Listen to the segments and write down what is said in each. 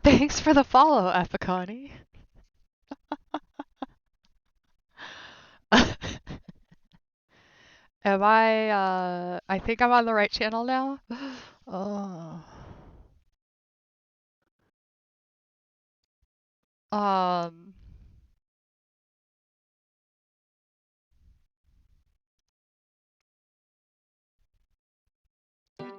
Thanks for the follow, Epiconi. Am I think I'm on the right channel now. Oh. Um,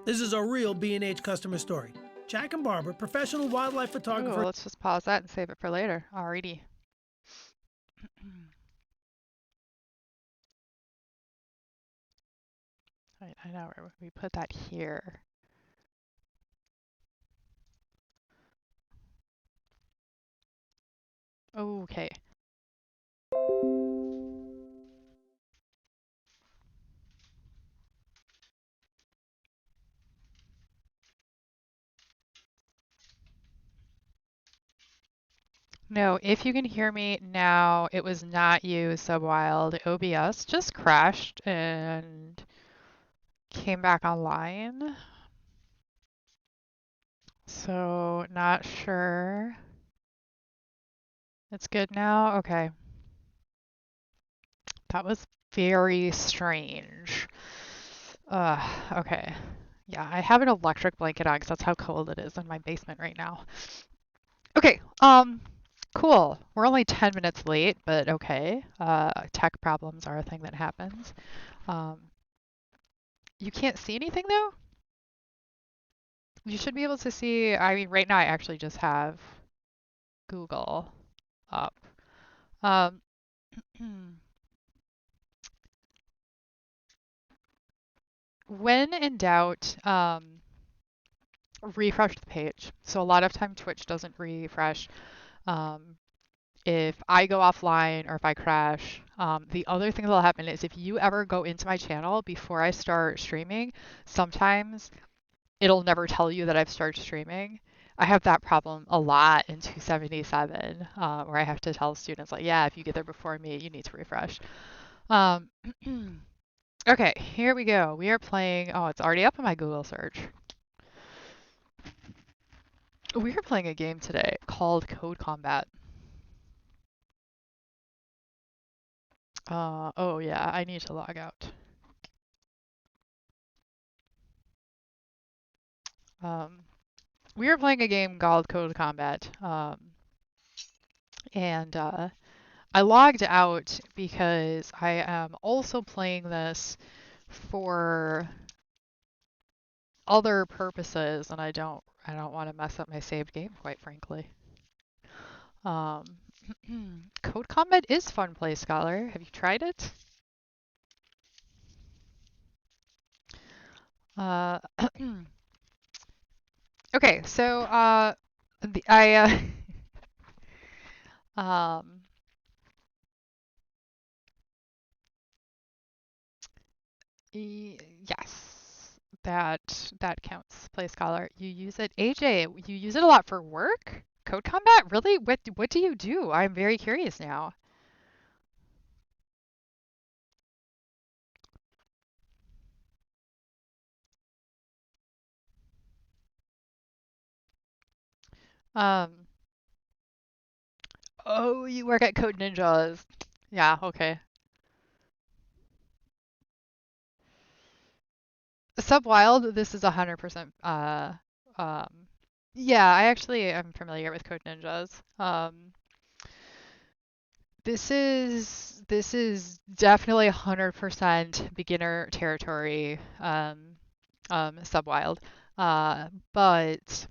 This is a real B&H customer story. Jack and Barbara, professional wildlife ooh, photographers. let's just pause that and save it for later. Alrighty. I know where we put that here. Okay. No, if you can hear me now, it was not you, Subwild. OBS just crashed and came back online. So, not sure. It's good now? Okay. That was very strange. Okay. Yeah, I have an electric blanket on because that's how cold it is in my basement right now. Okay, cool. We're only 10 minutes late, but okay. Tech problems are a thing that happens. Um, you can't see anything though? You should be able to see, I mean, right now I actually just have Google up. Um, when in doubt, refresh the page. So a lot of time Twitch doesn't refresh. Um, if I go offline or if I crash, the other thing that'll happen is if you ever go into my channel before I start streaming, sometimes it'll never tell you that I've started streaming. I have that problem a lot in 277, where I have to tell students like, yeah, if you get there before me, you need to refresh. Um, okay, here we go. We are playing, oh, it's already up in my Google search. We are playing a game today called Code Combat. Oh yeah, I need to log out. Um, we are playing a game called Code Combat, and I logged out because I am also playing this for other purposes, and I don't want to mess up my saved game, quite frankly. Um, Code Combat is fun play, Scholar. Have you tried it? Uh, okay, so the, I um, yes, that counts. Play Scholar. You use it, AJ. You use it a lot for work. Code Combat, really? What do you do? I'm very curious now. Um, oh, you work at Code Ninjas. Yeah, okay. Subwild, this is 100% um yeah, I actually am familiar with Code Ninjas. This is definitely 100% beginner territory, Subwild. But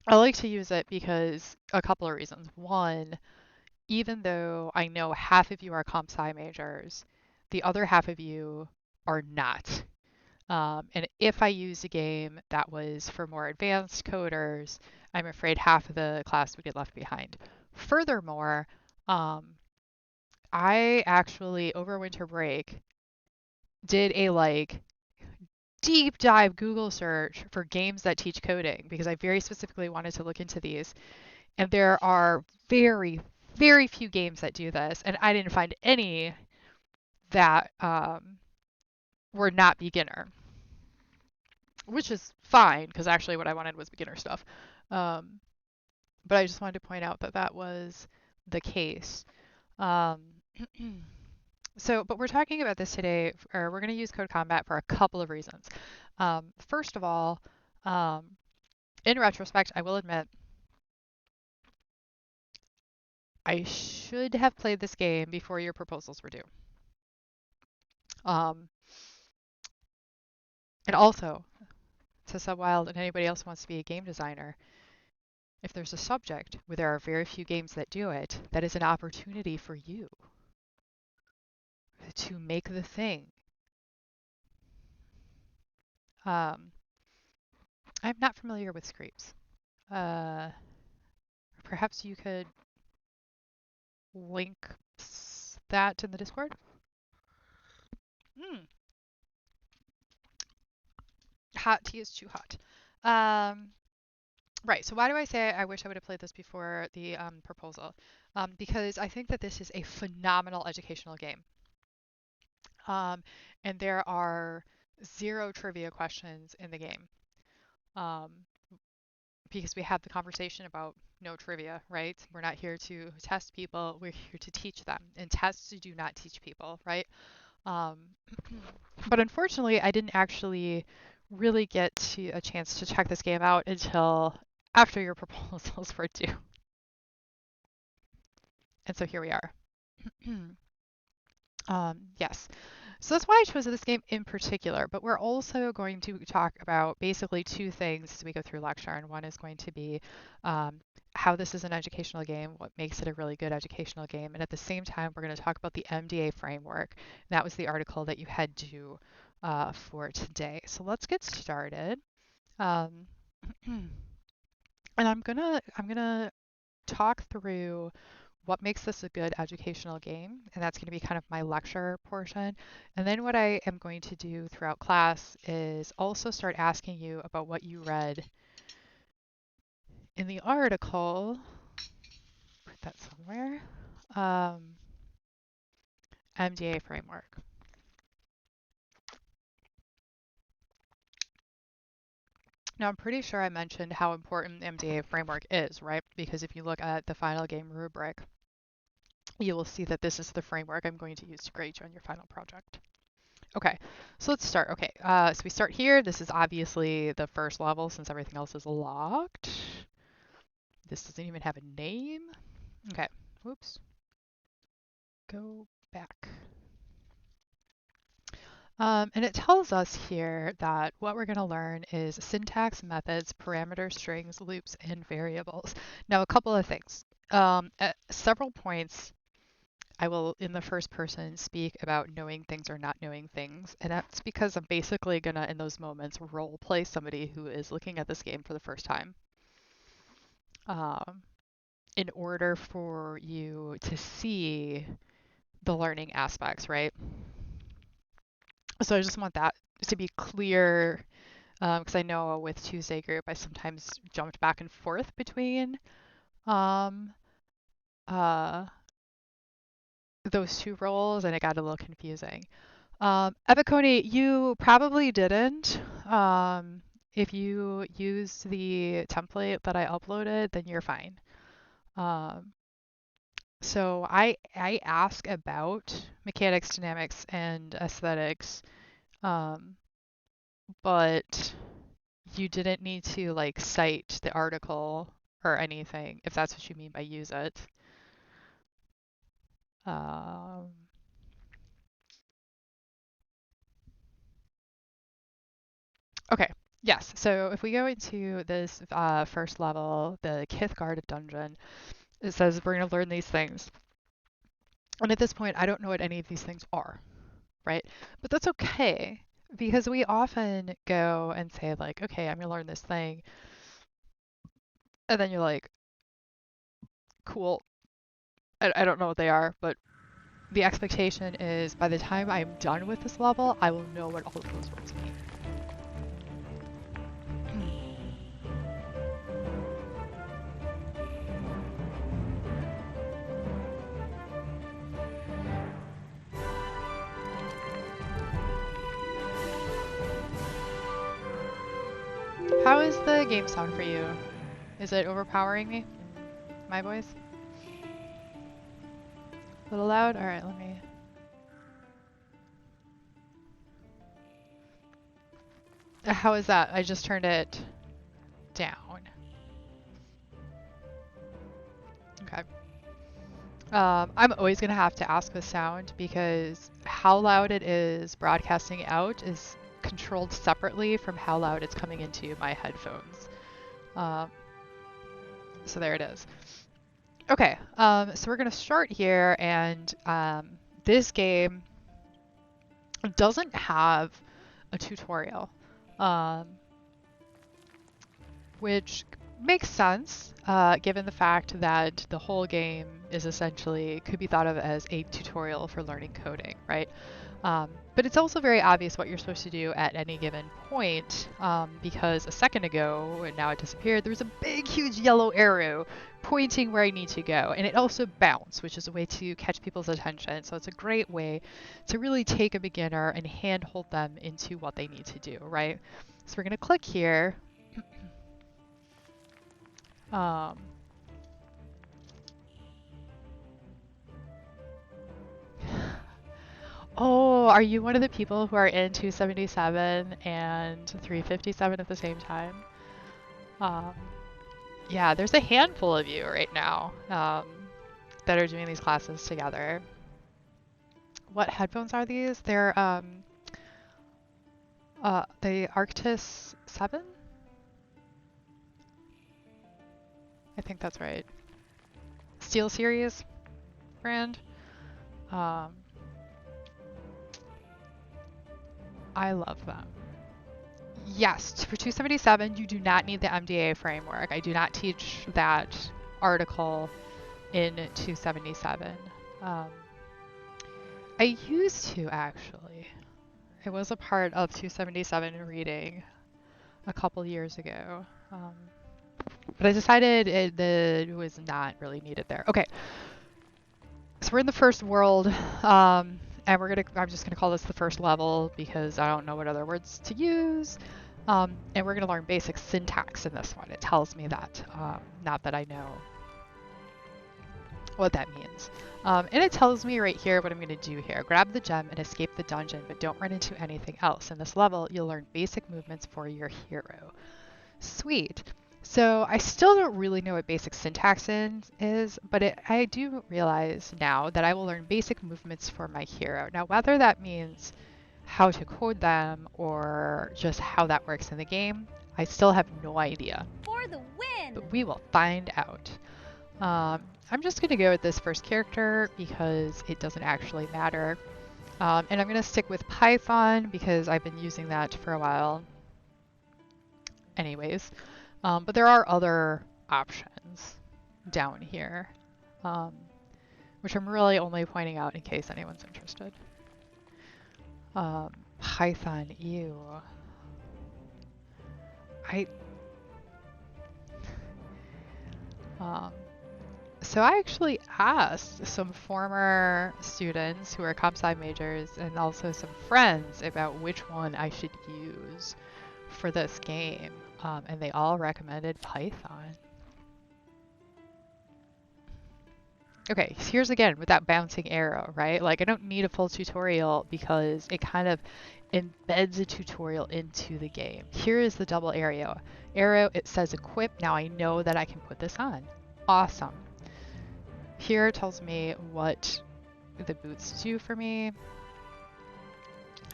I like to use it because a couple of reasons. One, even though I know half of you are comp sci majors, the other half of you are not. And if I use a game that was for more advanced coders, I'm afraid half of the class would get left behind. Furthermore, um, I actually over winter break did a like deep dive Google search for games that teach coding because I very specifically wanted to look into these. And there are very, very few games that do this, and I didn't find any that were not beginner. which is fine because actually what I wanted was beginner stuff. Um, but I just wanted to point out that that was the case. Um, but we're talking about this today, or we're going to use Code Combat for a couple of reasons. First of all, um, in retrospect, I will admit I should have played this game before your proposals were due. Um, and also, to Subwild and anybody else who wants to be a game designer, if there's a subject where there are very few games that do it, that is an opportunity for you to make the thing. Um, I'm not familiar with scrapes. Uh, Perhaps you could link that in the Discord? Mm, hot tea is too hot. Um, right, so why do I say I wish I would have played this before the proposal? Because I think that this is a phenomenal educational game. Um, and there are zero trivia questions in the game. Um, because we have the conversation about no trivia, right? We're not here to test people, we're here to teach them. And tests do not teach people, right? Um, but unfortunately, I didn't actually really get to a chance to check this game out until after your proposals were due. And so here we are. Yes. So that's why I chose this game in particular, but we're also going to talk about basically two things as we go through lecture. And one is going to be how this is an educational game, what makes it a really good educational game. And at the same time, we're going to talk about the Mda framework. And that was the article that you had due for today. So let's get started. Um, and I'm gonna talk through what makes this a good educational game, and that's going to be kind of my lecture portion. And then what I am going to do throughout class is also start asking you about what you read in the article. Put that somewhere. Mda framework. Now, I'm pretty sure I mentioned how important Mda framework is, right? Because if you look at the final game rubric, you will see that this is the framework I'm going to use to grade you on your final project. Okay, so let's start. Okay, so we start here. This is obviously the first level since everything else is locked. This doesn't even have a name. Okay, whoops. Go back. And it tells us here that what we're going to learn is syntax, methods, parameters, strings, loops, and variables. Now, a couple of things. At several points, I will, in the first person, speak about knowing things or not knowing things. And that's because I'm basically going to, in those moments, role play somebody who is looking at this game for the first time um, in order for you to see the learning aspects, right? So I just want that to be clear because I know with Tuesday group, I sometimes jumped back and forth between um, uh, those two roles and it got a little confusing. Epiconi, you probably didn't. If you used the template that I uploaded, then you're fine. Um, so I ask about mechanics, dynamics, and aesthetics, um, but you didn't need to like cite the article or anything if that's what you mean by use it. Um, okay. Yes, so if we go into this first level, the Kithgard of Dungeon, it says we're going to learn these things. And at this point, I don't know what any of these things are, right? But that's okay because we often go and say, like, okay, I'm going to learn this thing. And then you're like, cool. I don't know what they are, but the expectation is by the time I'm done with this level, I will know what all of those words mean. How is the game sound for you? Is it overpowering me? My voice? A little loud? Alright, let me... How is that? I just turned it down. Okay. I'm always going to have to ask with sound because how loud it is broadcasting out is controlled separately from how loud it's coming into my headphones. Um, so there it is. Okay, so we're going to start here, and this game doesn't have a tutorial, um, which makes sense given the fact that the whole game is essentially could be thought of as a tutorial for learning coding, right? But it's also very obvious what you're supposed to do at any given point because a second ago, and now it disappeared, there was a big, huge yellow arrow pointing where I need to go. And it also bounced, which is a way to catch people's attention. So it's a great way to really take a beginner and handhold them into what they need to do, right? So we're going to click here. Um, oh, are you one of the people who are in 277 and 357 at the same time? Um, yeah, there's a handful of you right now that are doing these classes together. What headphones are these? They're the Arctis 7? I think that's right. Steel Series brand. Um, I love them. Yes, for 277, you do not need the Mda framework. I do not teach that article in 277. Um, I used to actually. It was a part of 277 reading a couple years ago. But I decided it was not really needed there. Okay, so we're in the first world, and I'm just gonna call this the first level because I don't know what other words to use. And we're gonna learn basic syntax in this one. It tells me that, not that I know what that means. And it tells me right here what I'm going to do here. Grab the gem and escape the dungeon, but don't run into anything else. In this level, you'll learn basic movements for your hero. Sweet. So I still don't really know what basic syntax is, but I do realize now that I will learn basic movements for my hero. Now, whether that means how to code them or just how that works in the game, I still have no idea. For the win! But we will find out. I'm just going to go with this first character because it doesn't actually matter. And I'm going to stick with Python because I've been using that for a while anyways. But there are other options down here, which I'm really only pointing out in case anyone's interested. Python, ew. So I actually asked some former students who are comp sci majors and also some friends about which one I should use for this game, and they all recommended Python. Okay, so here's again with that bouncing arrow, right? Like I don't need a full tutorial because it kind of embeds a tutorial into the game. Here is the double arrow. It says equip. Now I know that I can put this on. Awesome. Here it tells me what the boots do for me.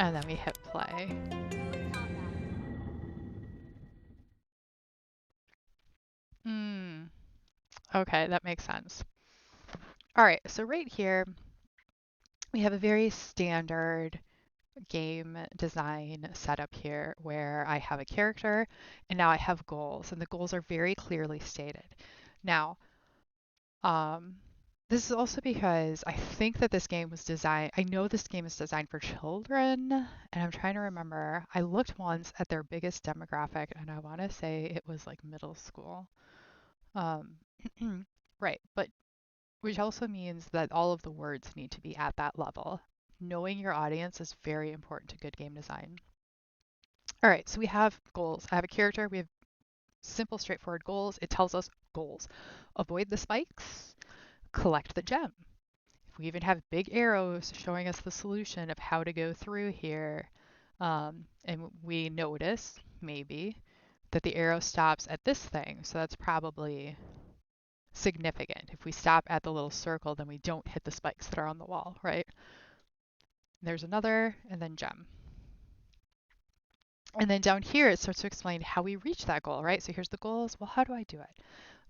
And then we hit play. Okay, that makes sense. All right, so right here, we have a very standard game design setup here where I have a character and now I have goals, and the goals are very clearly stated. Now, this is also because I think that this game was designed, I know this game is designed for children, and I'm trying to remember. I looked once at their biggest demographic, and I want to say it was like middle school. Um, right, but which also means that all of the words need to be at that level. Knowing your audience is very important to good game design. All right, so we have goals. I have a character, we have simple, straightforward goals. It tells us goals. Avoid the spikes, collect the gem. We even have big arrows showing us the solution of how to go through here. And we notice, maybe, that the arrow stops at this thing. So that's probably significant. If we stop at the little circle, then we don't hit the spikes that are on the wall, right? There's another, and then gem. And then down here, it starts to explain how we reach that goal, right? So here's the goals. Well, how do I do it?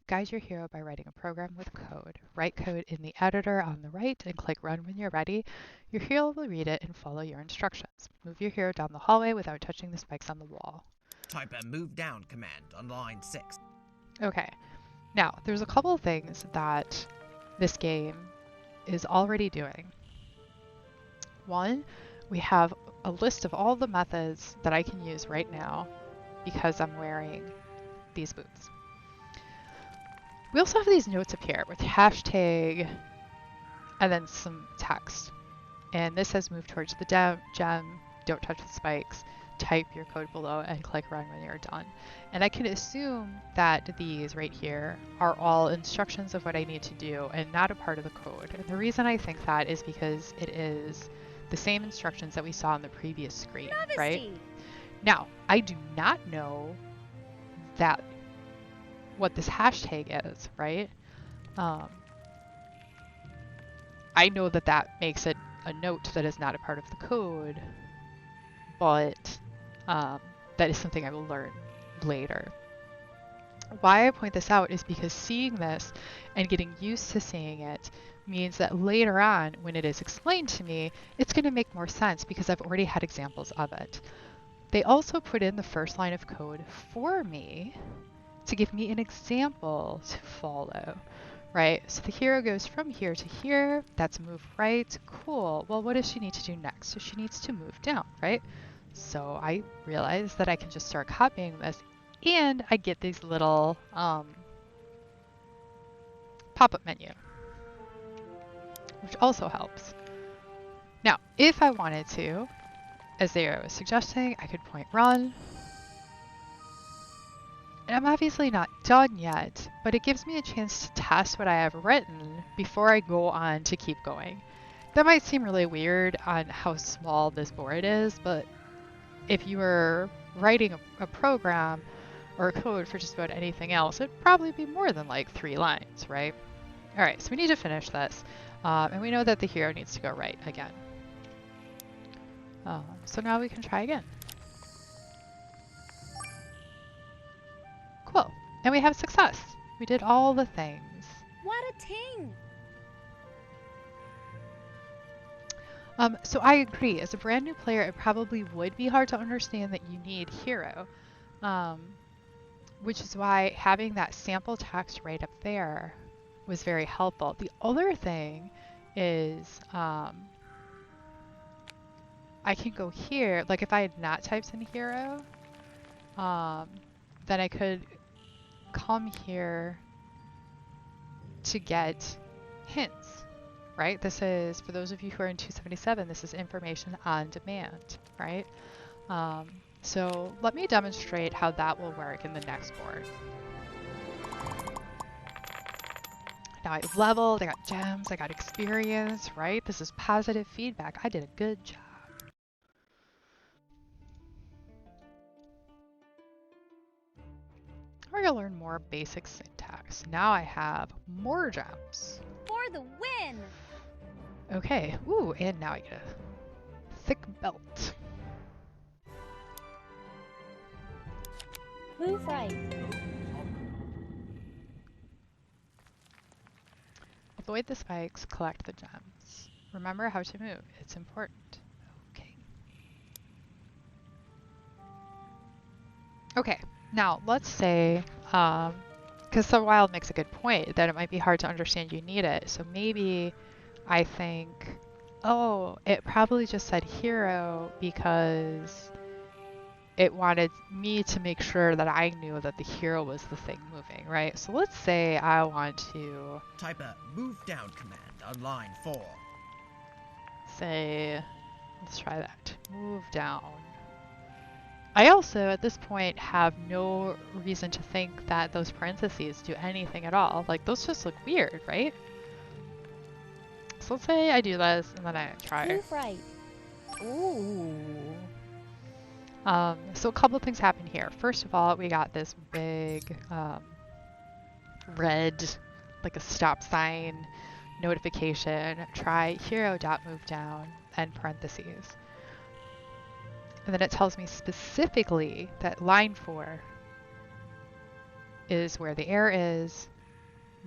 Guide your hero by writing a program with code. Write code in the editor on the right and click Run when you're ready. Your hero will read it and follow your instructions. Move your hero down the hallway without touching the spikes on the wall. Type a move down command on line 6. Okay, now there's a couple of things that this game is already doing. One, we have a list of all the methods that I can use right now because I'm wearing these boots. We also have these notes up here with hashtag and then some text. And this says move towards the gem, don't touch the spikes, type your code below and click run when you're done. And I can assume that these right here are all instructions of what I need to do and not a part of the code. And the reason I think that is because it is the same instructions that we saw on the previous screen, right? Now, I do not know that what this hashtag is, right? I know that that makes it a note that is not a part of the code, but that is something I will learn later. Why I point this out is because seeing this and getting used to seeing it means that later on, when it is explained to me, it's going to make more sense because I've already had examples of it. They also put in the first line of code for me to give me an example to follow, right? So the hero goes from here to here. That's move right. Cool. Well, what does she need to do next? So she needs to move down, right? So I realize that I can just start copying this, and I get these little pop-up menu, which also helps. Now, if I wanted to, as they were suggesting, I could point run. And I'm obviously not done yet, but it gives me a chance to test what I have written before I go on to keep going. That might seem really weird on how small this board is, but if you were writing a program or a code for just about anything else, it'd probably be more than like 3 lines, right? All right, so we need to finish this. And we know that the hero needs to go right again. So now we can try again. Cool. And we have success. We did all the things. What a ting! So I agree. As a brand new player, it probably would be hard to understand that you need hero, which is why having that sample text right up there was very helpful. The other thing is I can go here, like if I had not typed in hero, then I could come here to get hints, right? This is, for those of you who are in 277, this is information on demand, right? So let me demonstrate how that will work in the next board. Now I've leveled, I got gems, I got experience, right? This is positive feedback. I did a good job. We're gonna learn more basic syntax. Now I have more gems. For the win! Okay, ooh, and now I get a thick belt. Move right. Avoid the spikes, collect the gems. Remember how to move, it's important. Okay. Okay, now let's say, because So Wild makes a good point that it might be hard to understand you need it. So maybe I think, oh, it probably just said hero because it wanted me to make sure that I knew that the hero was the thing moving, right? So let's say I want to Type a move down command on line 4. say, let's try that, move down. I also, at this point, have no reason to think that those parentheses do anything at all. Like, those just look weird, right? So let's say I do this, and then I try. Move right. Ooh. So a couple of things happen here. First of all, we got this big red, like a stop sign notification. Try hero dot move down and parentheses. And then it tells me specifically that line 4 is where the error is,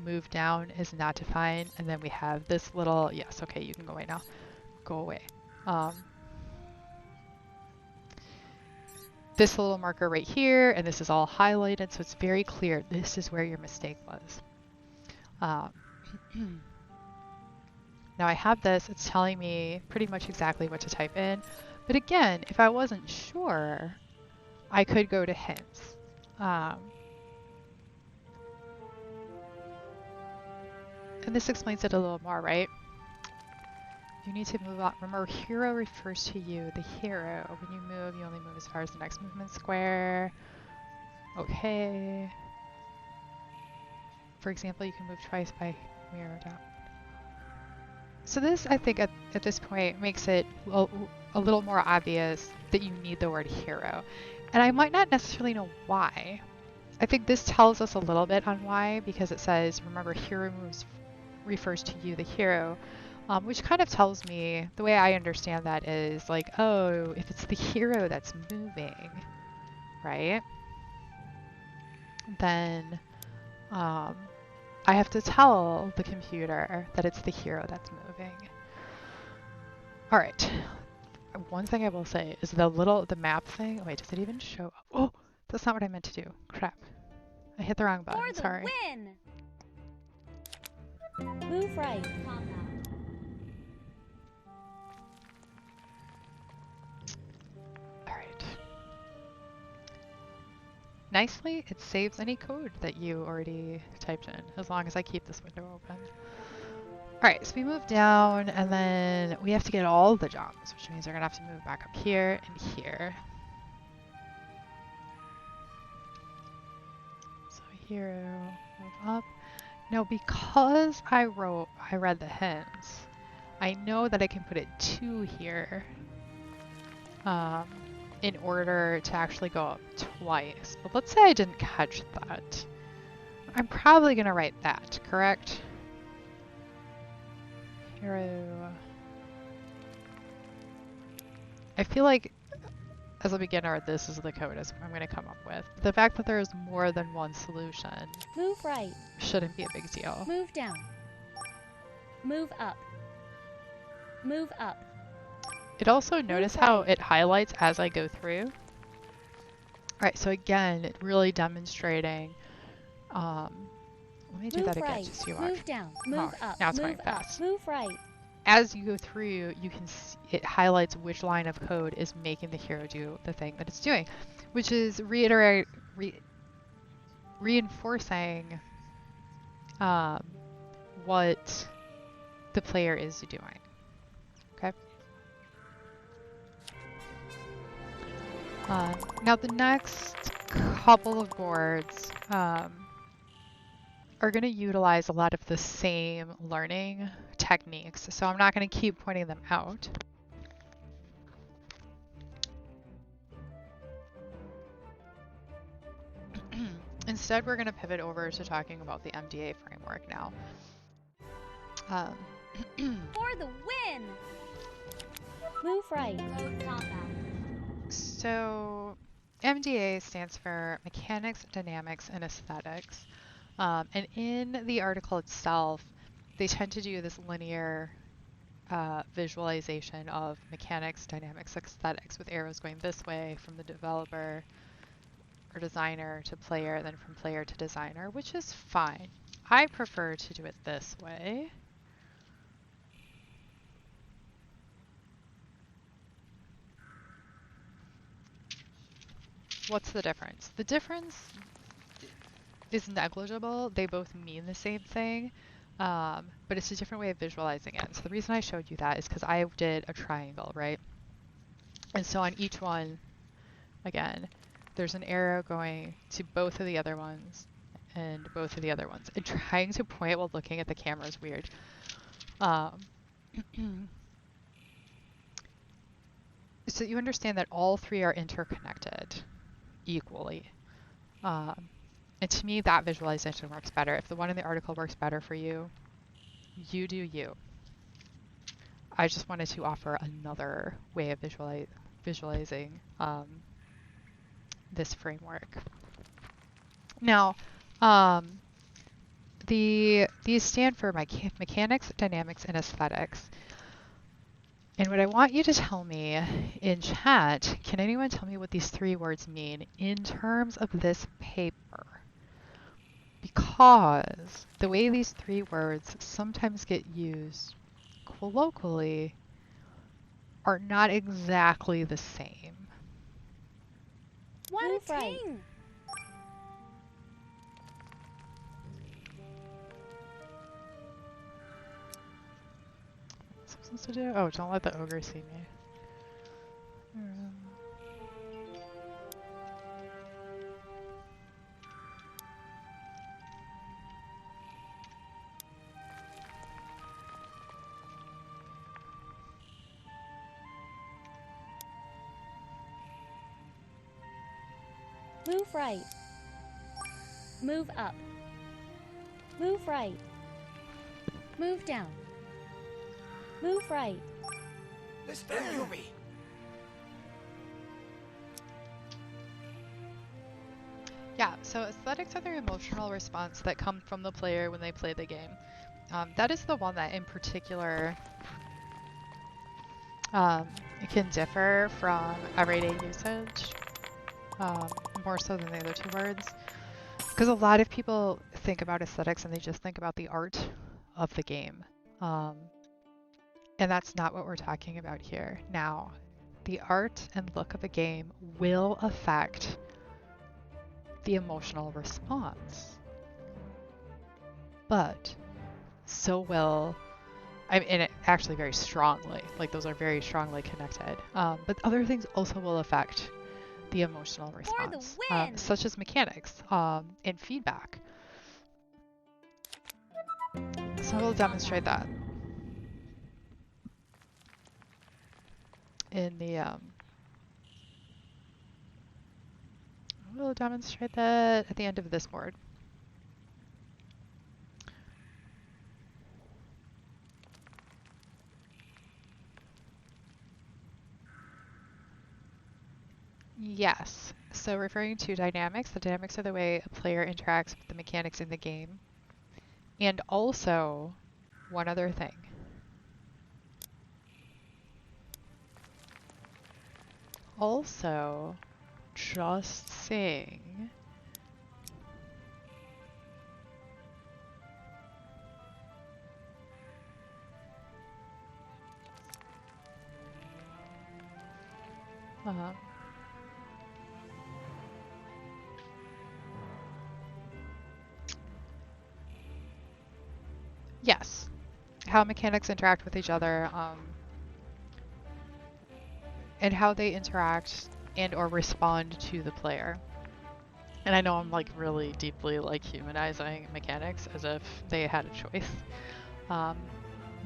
move down is not defined, and then we have this little, yes, okay, you can go away now. Go away. This little marker right here, and this is all highlighted, so it's very clear this is where your mistake was. Now I have this, it's telling me pretty much exactly what to type in. But again, if I wasn't sure, I could go to hints. And this explains it a little more, right? You need to move on. Remember, hero refers to you, the hero. When you move, you only move as far as the next movement square. Okay. For example, you can move twice by mirror down. So this, I think, at this point, makes it a little more obvious that you need the word hero. And I might not necessarily know why. I think this tells us a little bit on why, because it says, remember, hero moves refers to you, the hero, which kind of tells me, the way I understand that is like, oh, if it's the hero that's moving, right, then I have to tell the computer that it's the hero that's moving. All right. One thing I will say is the map thing. Wait, does it even show up? Oh, that's not what I meant to do. Crap. I hit the wrong button. For the Sorry. win! Move right. All right. Nicely, it saves any code that you already typed in, as long as I keep this window open. All right, so we move down, and then we have to get all the jumps, which means we're gonna have to move back up here and here. So hero, move up. Now, because I read the hints, I know that I can put it 2 here in order to actually go up twice. But let's say I didn't catch that. I'm probably gonna write that, correct? Hero. I feel like as a beginner, this is the code I'm going to come up with. The fact that there is more than one solution Move right. shouldn't be a big deal. Move down. Move up. Move up. It also, notice how right. it highlights as I go through. All right, so again, really demonstrating. Let me do Move that again, right. just so you watch. Move down. Move up. Now it's Move going fast. up. Move right. As you go through, you can see it highlights which line of code is making the hero do the thing that it's doing, which is reinforcing what the player is doing. Okay. Now the next couple of boards are going to utilize a lot of the same learning techniques, so I'm not going to keep pointing them out. Instead, we're going to pivot over to talking about the Mda framework now. For the win! Move right. So MDA stands for Mechanics, Dynamics, and Aesthetics. And in the article itself, they tend to do this linear visualization of mechanics, dynamics, aesthetics, with arrows going this way from the developer or designer to player, then from player to designer, which is fine. I prefer to do it this way. What's the difference? The difference is negligible. They both mean the same thing, but it's a different way of visualizing it. So the reason I showed you that is because I did a triangle, right? And so on each one, again, there's an arrow going to both of the other ones and both of the other ones. And trying to point while looking at the camera is weird. So you understand that all three are interconnected equally. And to me, that visualization works better. If the one in the article works better for you, you do you. I just wanted to offer another way of visualizing this framework. Now, these stand for mechanics, dynamics, and aesthetics. And what I want you to tell me in chat, can anyone tell me what these three words mean in terms of this paper? Because the way these three words sometimes get used colloquially are not exactly the same. What a ting! What's supposed to do? Oh, don't let the ogre see me. Move right. Move up. Move right. Move down. Move right. Yeah, so aesthetics are the emotional response that come from the player when they play the game. That is the one that in particular it can differ from everyday usage, more so than the other two words. Because a lot of people think about aesthetics and they just think about the art of the game. And that's not what we're talking about here. Now, the art and look of a game will affect the emotional response. But so will, and it actually very strongly, like those are very strongly connected. But other things also will affect the emotional response, such as mechanics and feedback. So we'll demonstrate that in the we'll demonstrate that at the end of this board. Yes. So referring to dynamics, the dynamics are the way a player interacts with the mechanics in the game. And also, one other thing. Also, just saying, yes, how mechanics interact with each other, and how they interact and or respond to the player. And I know I'm like really deeply like humanizing mechanics as if they had a choice.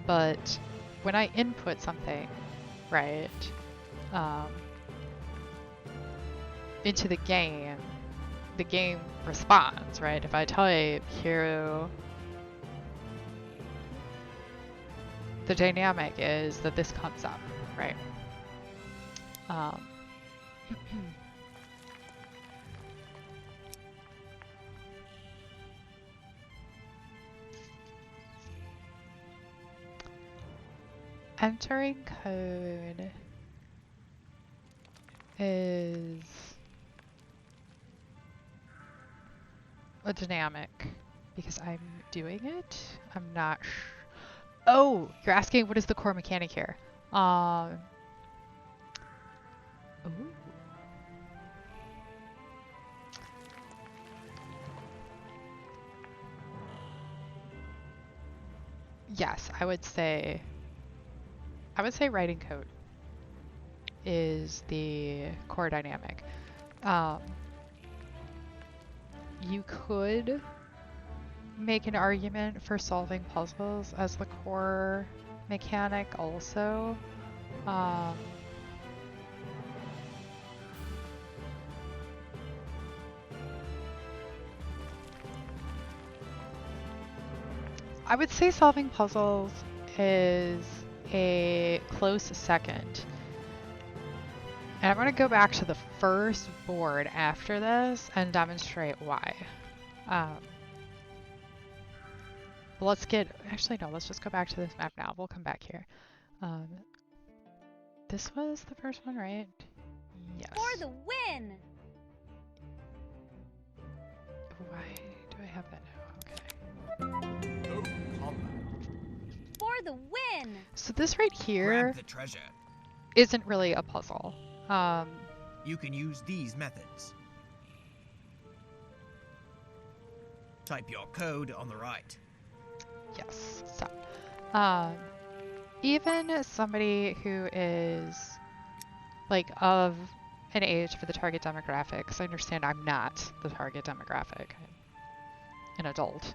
But when I input something, right, into the game responds, right? If I type hero, the dynamic is that this comes up, right? Entering code is a dynamic because I'm doing it. I'm not Oh, you're asking what is the core mechanic here? Ooh. Yes, I would say writing code is the core dynamic. Um, you could make an argument for solving puzzles as the core mechanic also. Um, I would say solving puzzles is a close second. And I'm going to go back to the first board after this and demonstrate why. Um, but let's actually no, let's just go back to this map now. We'll come back here. Um, this was the first one, right? Yes. For the win! Why do I have that now? Okay. No combat. For the win! So this right here Grab the treasure. isn't really a puzzle. You can use these methods. Type your code on the right. Yes. So, even somebody who is like of an age for the target demographic, because I understand I'm not the target demographic, I'm an adult.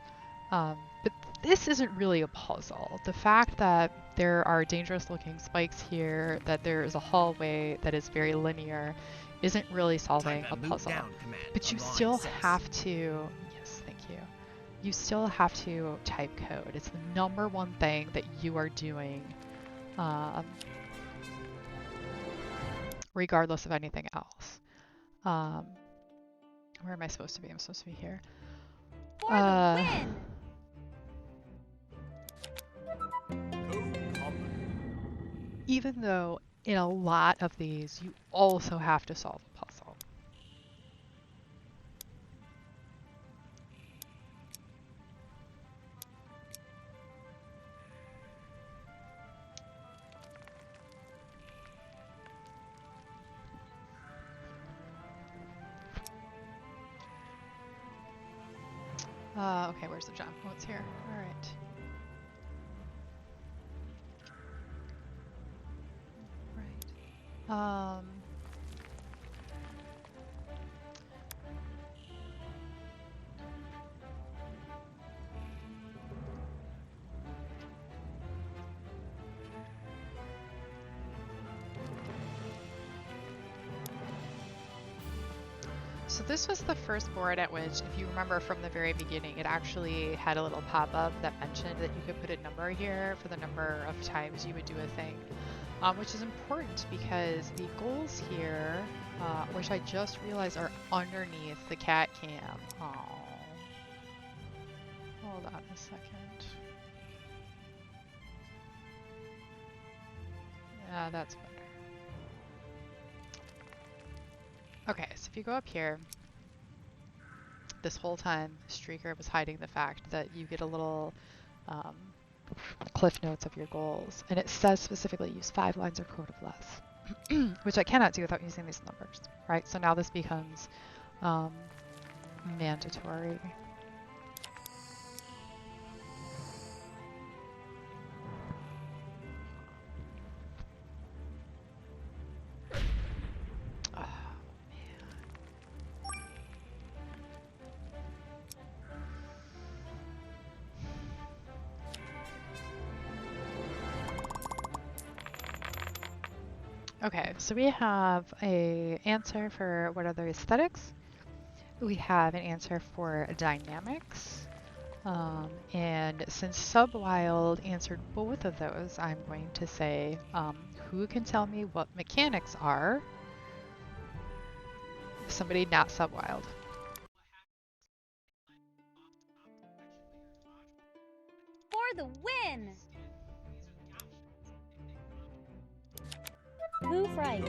But this isn't really a puzzle. The fact that there are dangerous looking spikes here, that there is a hallway that is very linear, isn't really solving Type a move puzzle. down command But you on line still 6. have to, yes, thank you. You still have to type code. It's the number one thing that you are doing, regardless of anything else. Where am I supposed to be? I'm supposed to be here. For the win! Even though in a lot of these, you also have to solve a puzzle. Okay, where's the jump? Oh, it's here. All right. Right. So this was the first board at which, if you remember from the very beginning, it actually had a little pop-up that mentioned that you could put a number here for the number of times you would do a thing, which is important because the goals here, which I just realized are underneath the cat cam. Oh, hold on a second. Yeah, that's better. Okay, so if you go up here, this whole time Streaker was hiding the fact that you get a little cliff notes of your goals, and it says specifically use 5 lines or code of less, which I cannot do without using these numbers, right? So now this becomes mandatory. Okay, so we have an answer for what are the aesthetics. We have an answer for dynamics. And since Subwild answered both of those, I'm going to say, who can tell me what mechanics are? Somebody not Subwild. For the win! Move right.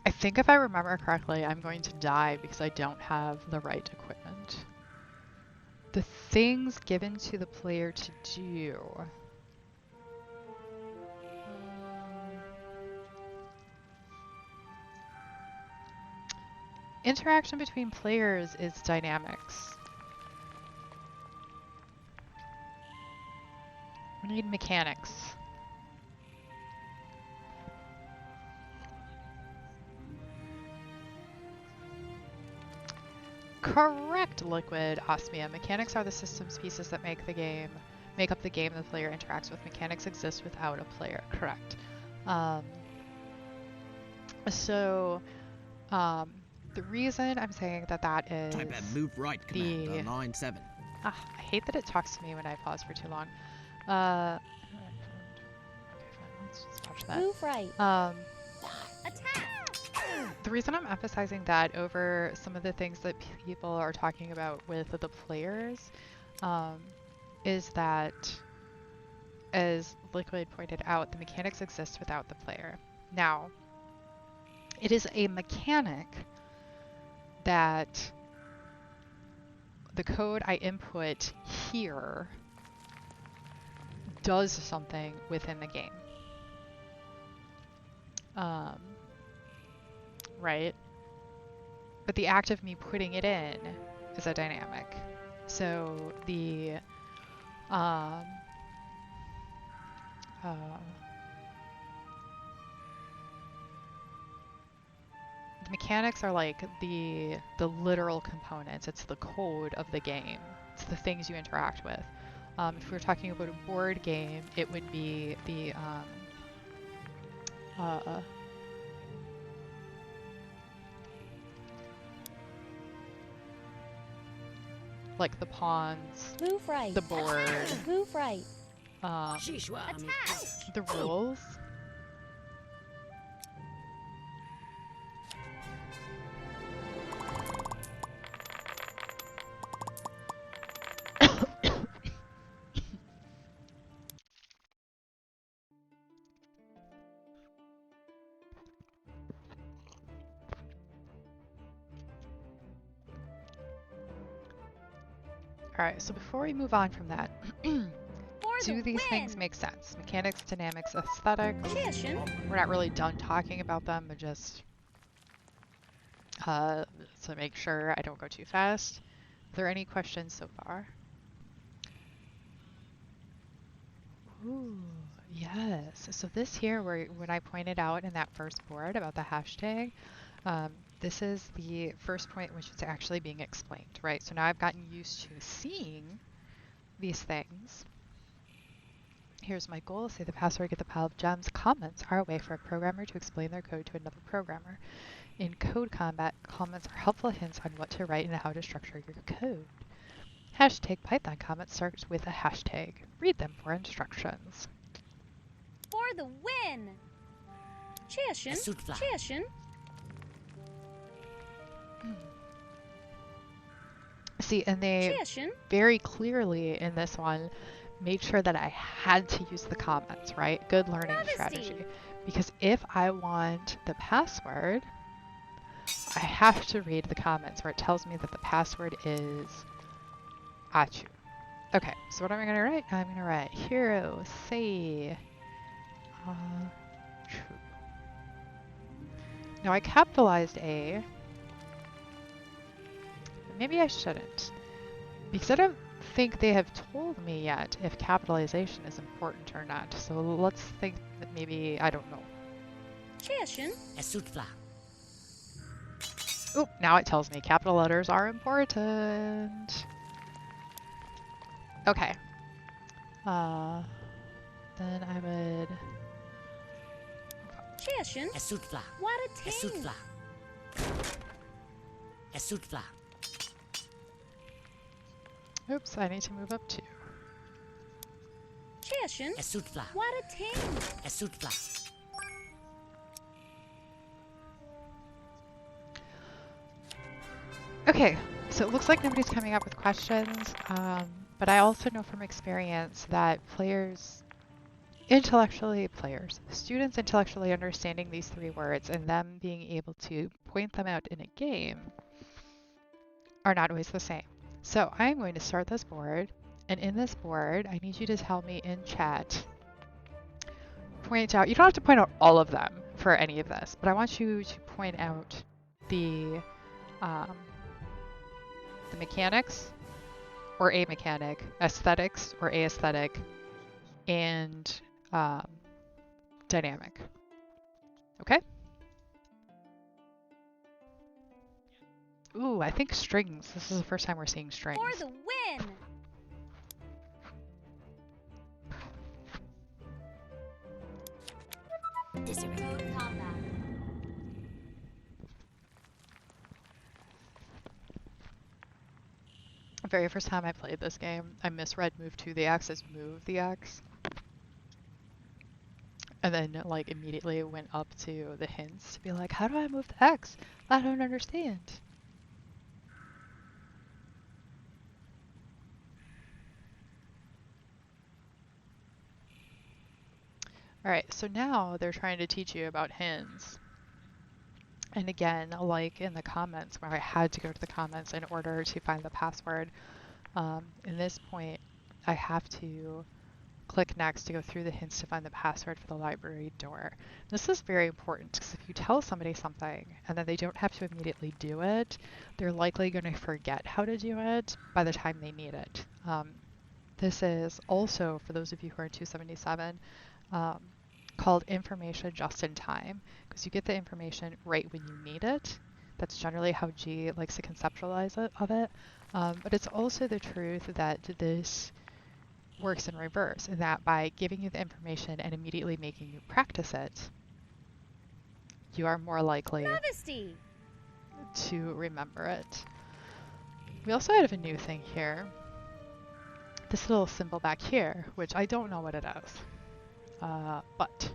I think if I remember correctly, I'm going to die because I don't have the right equipment. The things given to the player to do. interaction between players is dynamics. We need mechanics. Correct, Liquid Osmia. Mechanics are the system's pieces that make up the game the player interacts with. Mechanics exist without a player. Correct. So, the reason I'm saying that is Type a move right command on line 7. I hate that it talks to me when I pause for too long. Okay, fine. Let's just watch that. Move right. Attack! The reason I'm emphasizing that over some of the things that people are talking about with the players is that, as Liquid pointed out, the mechanics exist without the player. Now, it is a mechanic that the code I input here does something within the game. Right? But the act of me putting it in is a dynamic. So the mechanics are like the literal components. It's the code of the game. It's the things you interact with. If we're talking about a board game, it would be the like the pawns, Move right. the board, Move right. the rules. Alright, so before we move on from that, do these things make sense? Mechanics, dynamics, aesthetics. We're not really done talking about them, but just to make sure I don't go too fast. Are there any questions so far? Ooh, yes. So this here, when I pointed out in that first board about the hashtag, this is the first point which is actually being explained, right? So now I've gotten used to seeing these things. Here's my goal. Say the password, get the pile of gems. Comments are a way for a programmer to explain their code to another programmer. In code combat, comments are helpful hints on what to write and how to structure your code. Hashtag Python comments starts with a hashtag. Read them for instructions. For the win! Cheerschen. See, and they very clearly in this one made sure that I had to use the comments, right? Good learning strategy. Because if I want the password, I have to read the comments where it tells me that the password is Achu. Okay, so what am I going to write? I'm going to write hero say true. Now I capitalized A. Maybe I shouldn't, because I don't think they have told me yet if capitalization is important or not. So let's think that maybe, I don't know. Oh, now it tells me capital letters are important. Okay. Then I would... What a ting! Oops, I need to move up too. What a ting! Okay, so it looks like nobody's coming up with questions, but I also know from experience that students intellectually understanding these three words and them being able to point them out in a game are not always the same. So I'm going to start this board, and in this board, I need you to tell me in chat, point out, you don't have to point out all of them for any of this, but I want you to point out the um, the mechanics or a mechanic, aesthetics or a aesthetic, and dynamic. Okay? Ooh, I think strings. This is the first time we're seeing strings. For the win! Code combat. The very first time I played this game, I misread move to the X as move the X. And then like immediately went up to the hints to be like, how do I move the X? I don't understand. Alright, so now they're trying to teach you about hints. And again, like in the comments where I had to go to the comments in order to find the password, in this point I have to click next to go through the hints to find the password for the library door. This is very important because if you tell somebody something and then they don't have to immediately do it, they're likely going to forget how to do it by the time they need it. This is also, for those of you who are in 277, called information just in time, because you get the information right when you need it. That's generally how G likes to conceptualize it of it. But it's also the truth that this works in reverse, in that by giving you the information and immediately making you practice it, you are more likely Travesty! to remember it. We also have a new thing here. This little symbol back here, which I don't know what it is. But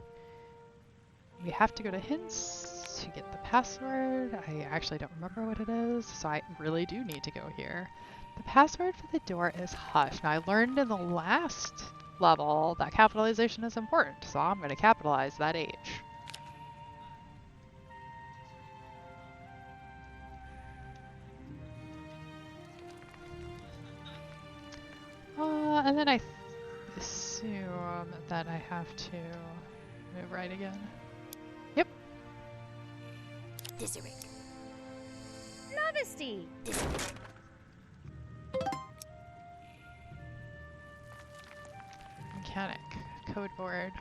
we have to go to hints to get the password. I actually don't remember what it is, so I really do need to go here. The password for the door is hush. Now I learned in the last level that capitalization is important, so I'm going to capitalize that H. And then I assume that I have to move right again. Yep. Disarray. Travesty! Mechanic. Code board.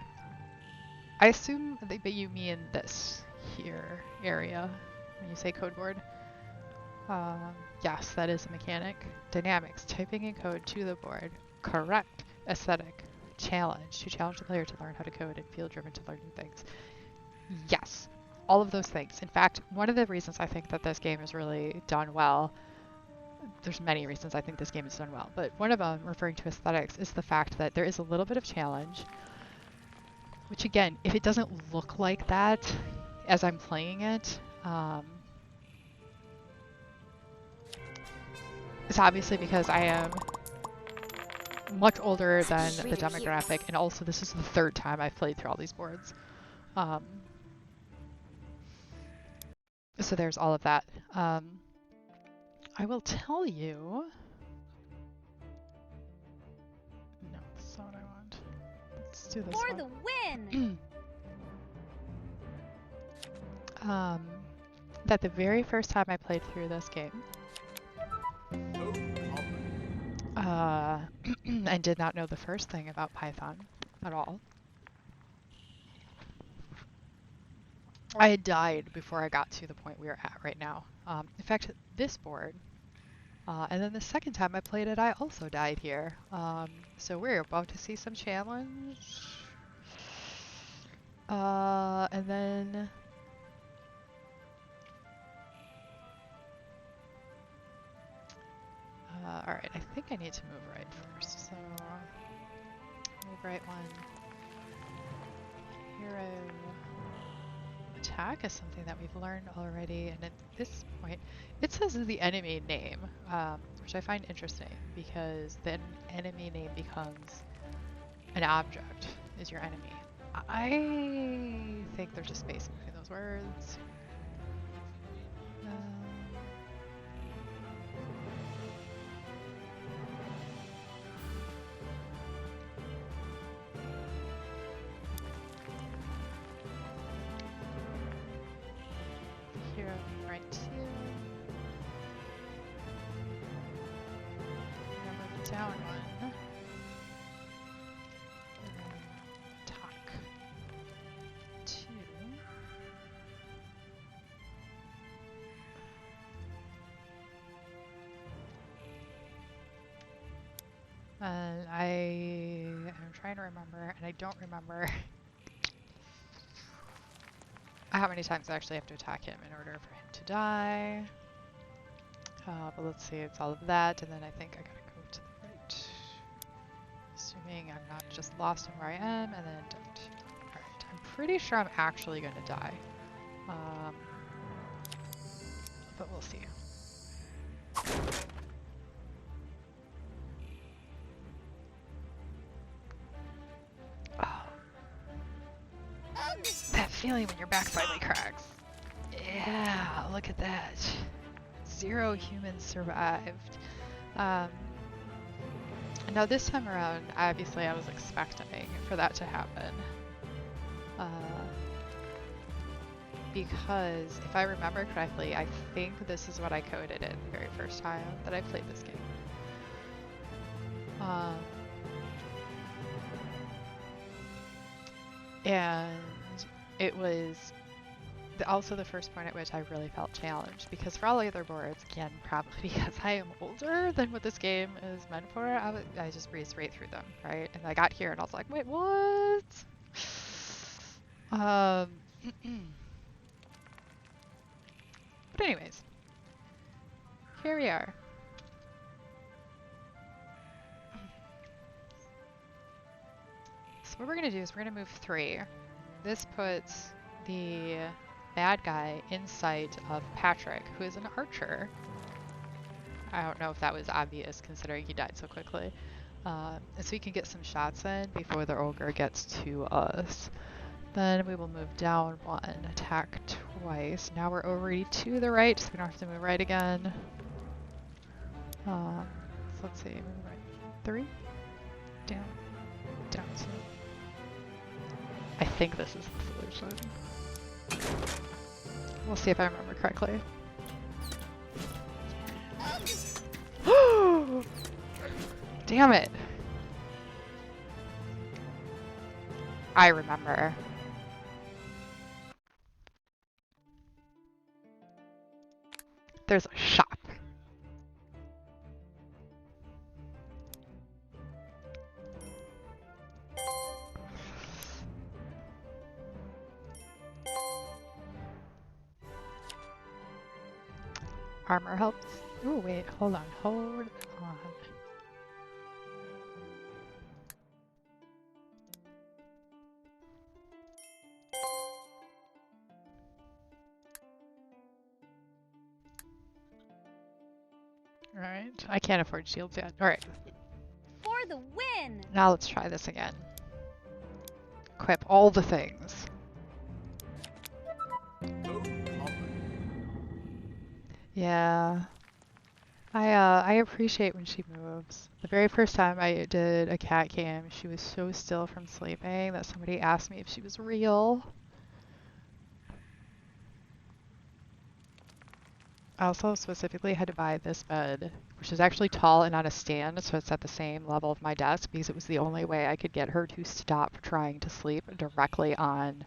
I assume that you mean this here area when you say code board. Yes, that is a mechanic. Dynamics. Typing in code to the board. Correct. Aesthetic. Challenge. To challenge the player to learn how to code and feel driven to learn new things. Yes. All of those things. In fact, one of the reasons I think that this game is really done well, there's many reasons I think this game is done well, but one of them, referring to aesthetics, is the fact that there is a little bit of challenge, which again, if it doesn't look like that as I'm playing it, it's obviously because I am much older than the demographic, and also this is the third time I've played through all these boards. So there's all of that. I will tell you... No, that's not what I want. Let's do this For one. the win! That the very first time I played through this game, and did not know the first thing about Python at all. I had died before I got to the point we are at right now. In fact, this board, and then the second time I played it, I also died here. So we're about to see some challenge. And then... Alright, I think I need to move right first, so... Move right one. Hero... Attack is something that we've learned already, and at this point, it says the enemy name, which I find interesting, because then enemy name becomes an object, is your enemy. I think there's a space between those words. Hero right 2. down one. Talk. 2. And I am trying to remember, and I don't remember how many times I actually have to attack him in order for him to die. But let's see, it's all of that, and then I think I gotta go to the right. Assuming I'm not just lost in where I am, and then don't. Alright, I'm pretty sure I'm actually gonna die. But we'll see. Oh. That feeling when your back finally cracks. Yeah, look at that. 0 humans survived. Now this time around, obviously I was expecting for that to happen. Because if I remember correctly, I think this is what I coded in the very first time that I played this game. And it was also the first point at which I really felt challenged, because for all the other boards, again, probably because I am older than what this game is meant for, I just breezed right through them, right? And I got here and I was like, wait, what? But anyways, here we are. So what we're gonna do is we're gonna move 3. This puts the bad guy in sight of Patrick, who is an archer. I don't know if that was obvious considering he died so quickly. And so we can get some shots in before the ogre gets to us. Then we will move down 1, attack twice. Now we're already to the right, so we don't have to move right again. So let's see, move right. 3, down, down 2. I think this is the solution. We'll see if I remember correctly. Damn it! I remember. There's a shop. Armor helps. Ooh, wait, hold on, hold on. Alright, I can't afford shields yet. Alright. For the win! Now let's try this again. Equip all the things. Yeah. I appreciate when she moves. The very first time I did a cat cam, she was so still from sleeping that somebody asked me if she was real. I also specifically had to buy this bed, which is actually tall and on a stand, so it's at the same level of my desk because it was the only way I could get her to stop trying to sleep directly on,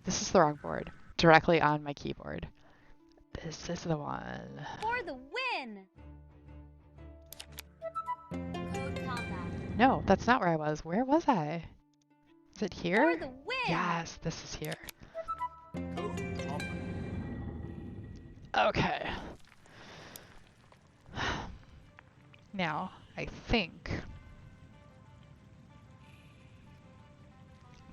this is the wrong board, directly on my keyboard. This is the one. For the win! Code combat. No, that's not where I was. Where was I? Is it here? For the win! Yes, this is here. Okay. Now, I think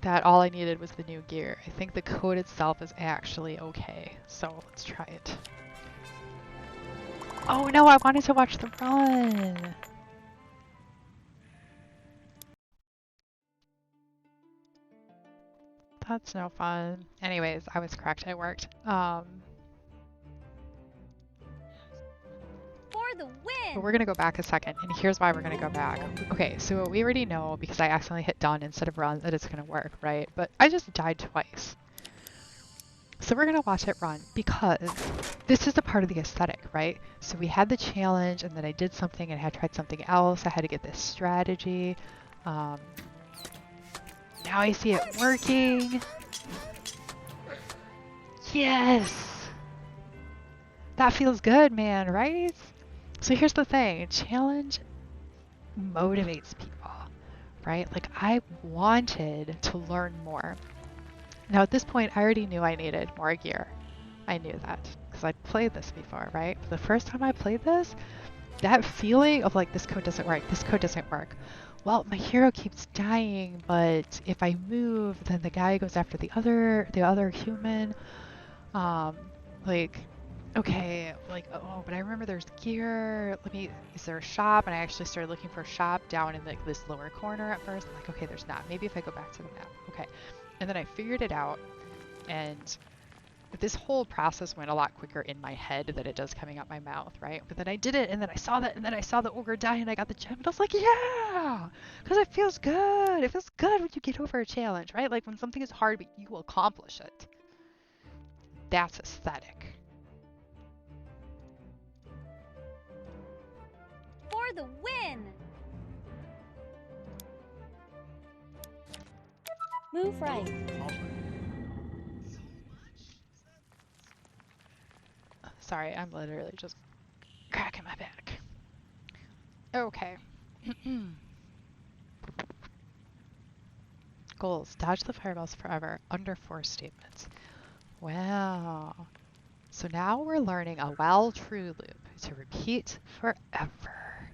that all I needed was the new gear. I think the code itself is actually okay, so let's try it. Oh no, I wanted to watch the run! That's no fun. Anyways, I was correct, it worked. For the win! But we're gonna go back a second, and here's why we're gonna go back. Okay, so we already know, because I accidentally hit done instead of run, that it's gonna work, right? But I just died twice. So we're gonna watch it run because this is a part of the aesthetic, right? So we had the challenge and then I did something and I had tried something else. I had to get this strategy. Um, now I see it working. Yes! That feels good, man, right? So here's the thing, challenge motivates people, right? Like I wanted to learn more. Now at this point, I already knew I needed more gear. I knew that because I'd played this before, right? But the first time I played this, that feeling of like, this code doesn't work, this code doesn't work. Well, my hero keeps dying, but if I move, then the guy goes after the other human. Um, like, okay, like, oh, but I remember there's gear. Is there a shop? And I actually started looking for a shop down in like this lower corner at first. I'm like, okay, there's not. Maybe if I go back to the map. Okay. And then I figured it out. And this whole process went a lot quicker in my head than it does coming out my mouth, right? But then I did it, and then I saw that, and then I saw the ogre die, and I got the gem, and I was like, yeah! Because it feels good. It feels good when you get over a challenge, right? Like when something is hard, but you will accomplish it. That's aesthetic. For the win! Move right. Sorry, I'm literally just cracking my back. Okay. Goals. Dodge the fireballs forever under 4 statements. Wow. So now we're learning a while true loop to repeat forever.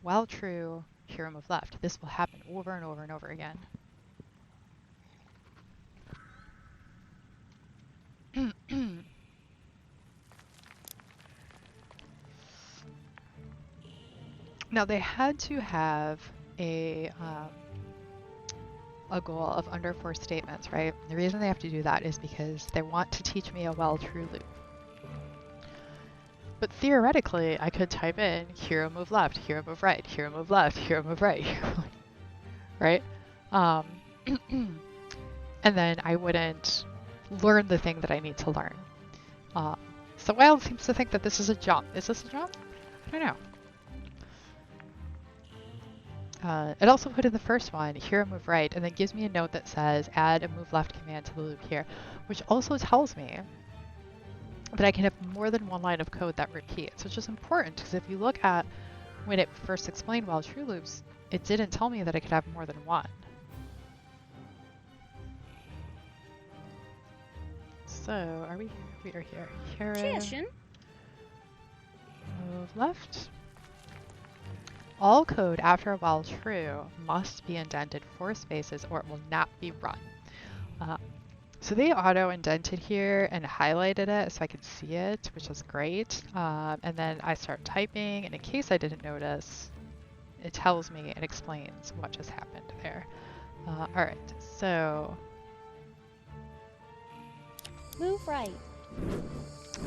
While true, hero move left. This will happen over and over and over again. Now they had to have a goal of under 4 statements, right? The reason they have to do that is because they want to teach me a while true loop. But theoretically, I could type in hero move left, hero move right, hero move left, hero move right, right? And then I wouldn't learn the thing that I need to learn. So Wild seems to think that this is a jump. Is this a jump? I don't know. It also put in the first one, hero move right, and then gives me a note that says add a move left command to the loop here, which also tells me that I can have more than one line of code that repeats, which is important because if you look at when it first explained while true loops, it didn't tell me that I could have more than one. So we are here. Hero move left. All code after a while true must be indented 4 spaces or it will not be run. So they auto-indented here and highlighted it so I could see it, which is great. And then I start typing, and in case I didn't notice, it tells me and explains what just happened there. All right, so... Move right.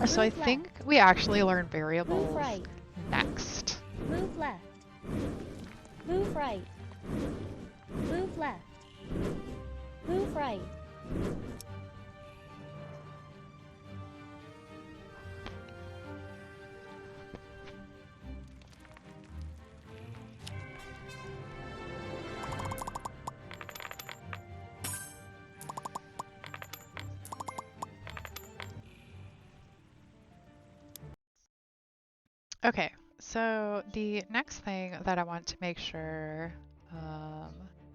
So I think we actually learn variables Move right. next. Move left. Move right. Move left. Move right. Okay, so the next thing that I want to make sure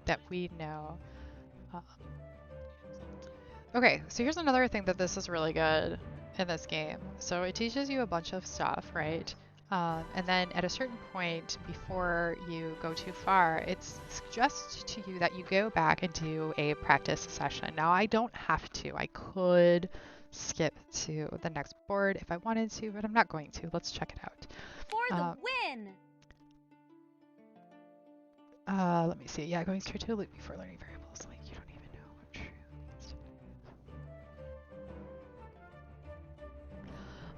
that we know. Okay, so here's another thing that this is really good in this game. So it teaches you a bunch of stuff, right? And then at a certain point, before you go too far, it suggests to you that you go back and do a practice session. Now, I don't have to. I could skip to the next board if I wanted to, but I'm not going to. Let's check it out. For the win! Let me see. Yeah, going straight to a loop before learning variables. Like, you don't even know what true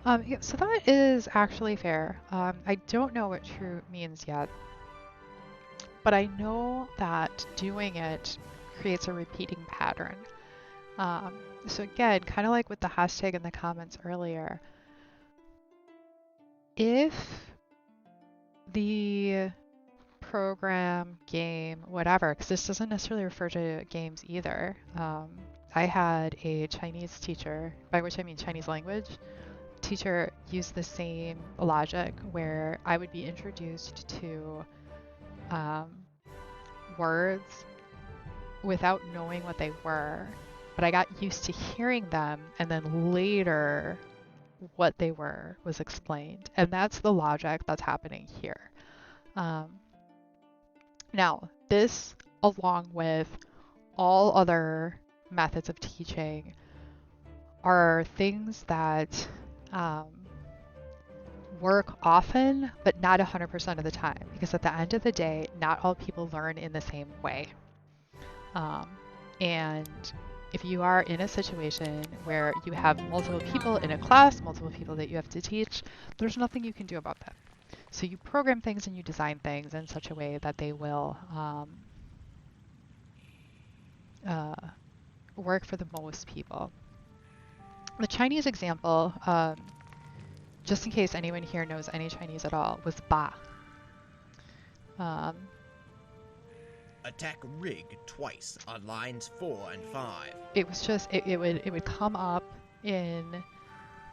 means. Yeah, so that is actually fair. I don't know what true means yet, but I know that doing it creates a repeating pattern. So again, kind of like with the hashtag in the comments earlier, if the program, game, whatever, because this doesn't necessarily refer to games either. I had a Chinese teacher, by which I mean Chinese language teacher, use the same logic where I would be introduced to words without knowing what they were, but I got used to hearing them, and then later what they were was explained. And that's the logic that's happening here. Now, this, along with all other methods of teaching, are things that work often, but not 100% of the time, because at the end of the day, not all people learn in the same way. And if you are in a situation where you have multiple people in a class, multiple people that you have to teach, there's nothing you can do about that. So you program things and you design things in such a way that they will work for the most people. The Chinese example, just in case anyone here knows any Chinese at all, was ba. Attack rig twice on lines 4 and 5. It was just it would come up in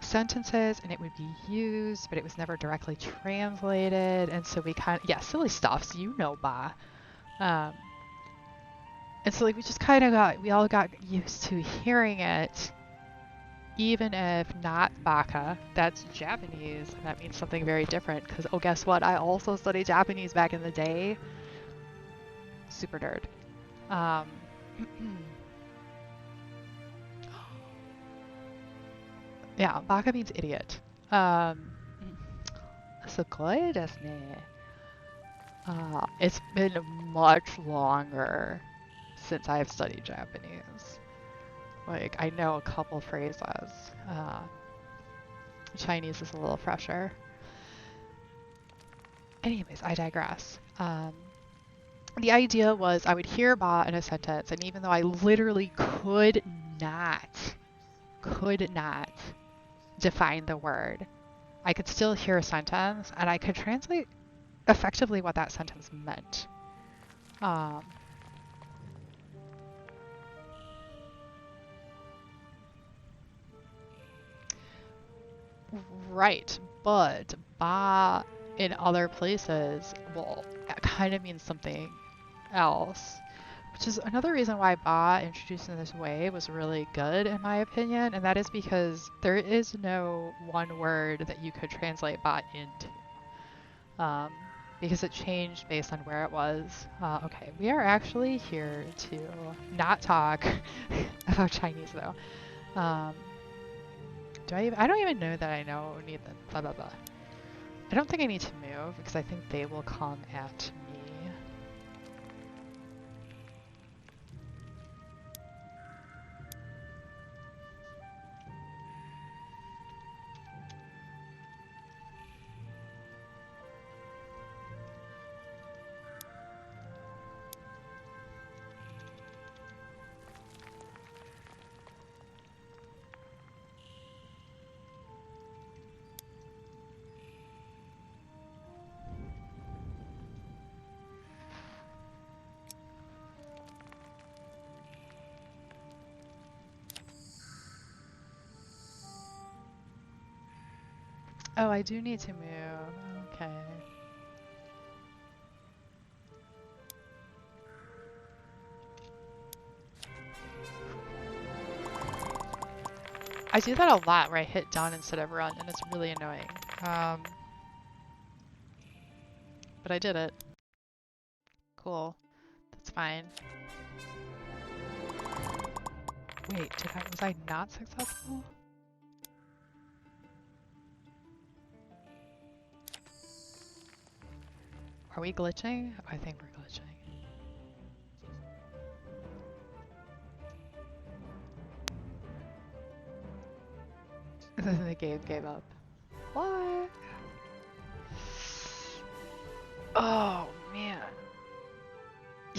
sentences and it would be used, but it was never directly translated, and so we kind of, yeah, silly stuff. So you know ba. And so like we just kind of we all got used to hearing it, even if not baka. That's Japanese, and that means something very different, because oh, guess what? I also studied Japanese back in the day. Super nerd. Yeah, baka means idiot. Sugoi desu ne. It's been much longer since I've studied Japanese. Like, I know a couple phrases. Chinese is a little fresher. Anyways, I digress. The idea was I would hear ba in a sentence, and even though I literally could not define the word, I could still hear a sentence, and I could translate effectively what that sentence meant. Right, but ba in other places will kind of mean something else, which is another reason why ba introduced in this way was really good in my opinion, and that is because there is no one word that you could translate ba into, because it changed based on where it was. Okay, we are actually here to not talk about Chinese though. I don't even know that I need the blah blah blah. I don't think I need to move because I think they will come at me. Oh, I do need to move. Okay. I do that a lot where I hit down instead of run, and it's really annoying. But I did it. Cool. That's fine. Wait, was I not successful? Are we glitching? I think we're glitching. The game gave up. What? Oh, man.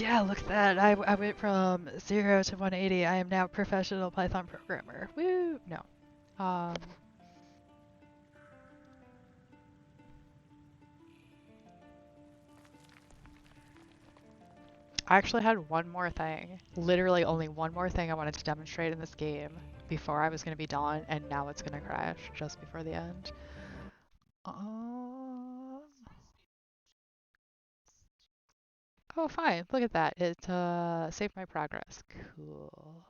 Yeah, look at that. I went from 0 to 180. I am now a professional Python programmer. Woo! No. Um, I actually had one more thing, literally only one more thing I wanted to demonstrate in this game before I was going to be done, and now it's going to crash just before the end. Oh, fine. Look at that. It saved my progress. Cool.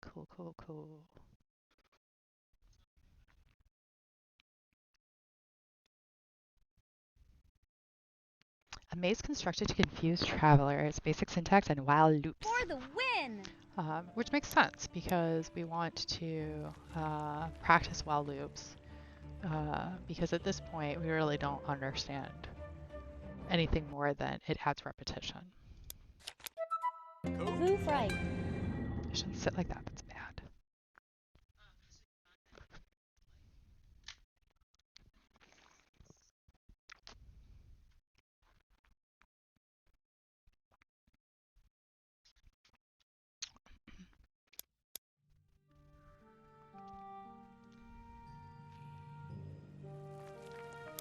Cool, cool, cool. A maze constructed to confuse travelers, basic syntax, and while loops. For the win! Which makes sense because we want to practice while loops. Because at this point, we really don't understand anything more than it adds repetition. Move right. I shouldn't sit like that, that's bad.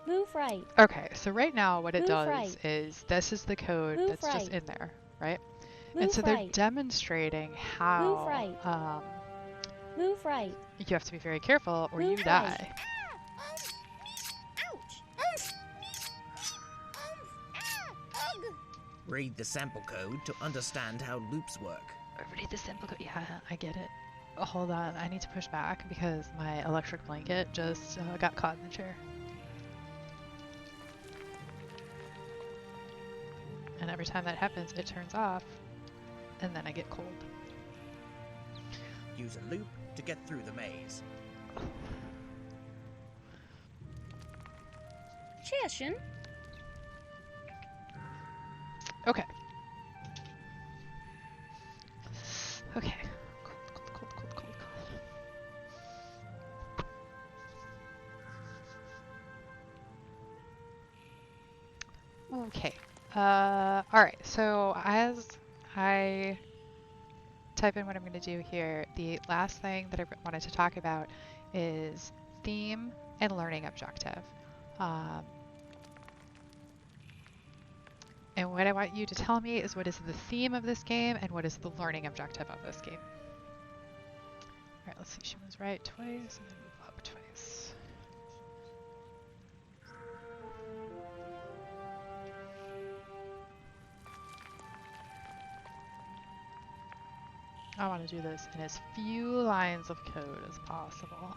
Move right. Okay, so right now what it Move does right. is this is the code Move that's just right. in there, right? And Move so they're right. demonstrating Move how right. Move right. you have to be very careful or you Move right. die. Ouch! Read the sample code to understand how loops work. Read the simple code. Yeah, I get it. Oh, hold on, I need to push back because my electric blanket just got caught in the chair. And every time that happens, it turns off, and then I get cold. Use a loop to get through the maze. Chashin. Okay. Okay. Cold, cold, cold, cold, cold. Okay. Alright, so as I type in what I'm going to do here, the last thing that I wanted to talk about is theme and learning objective. And what I want you to tell me is what is the theme of this game and what is the learning objective of this game. Alright, let's see. She moves right twice and then move up twice. I want to do this in as few lines of code as possible.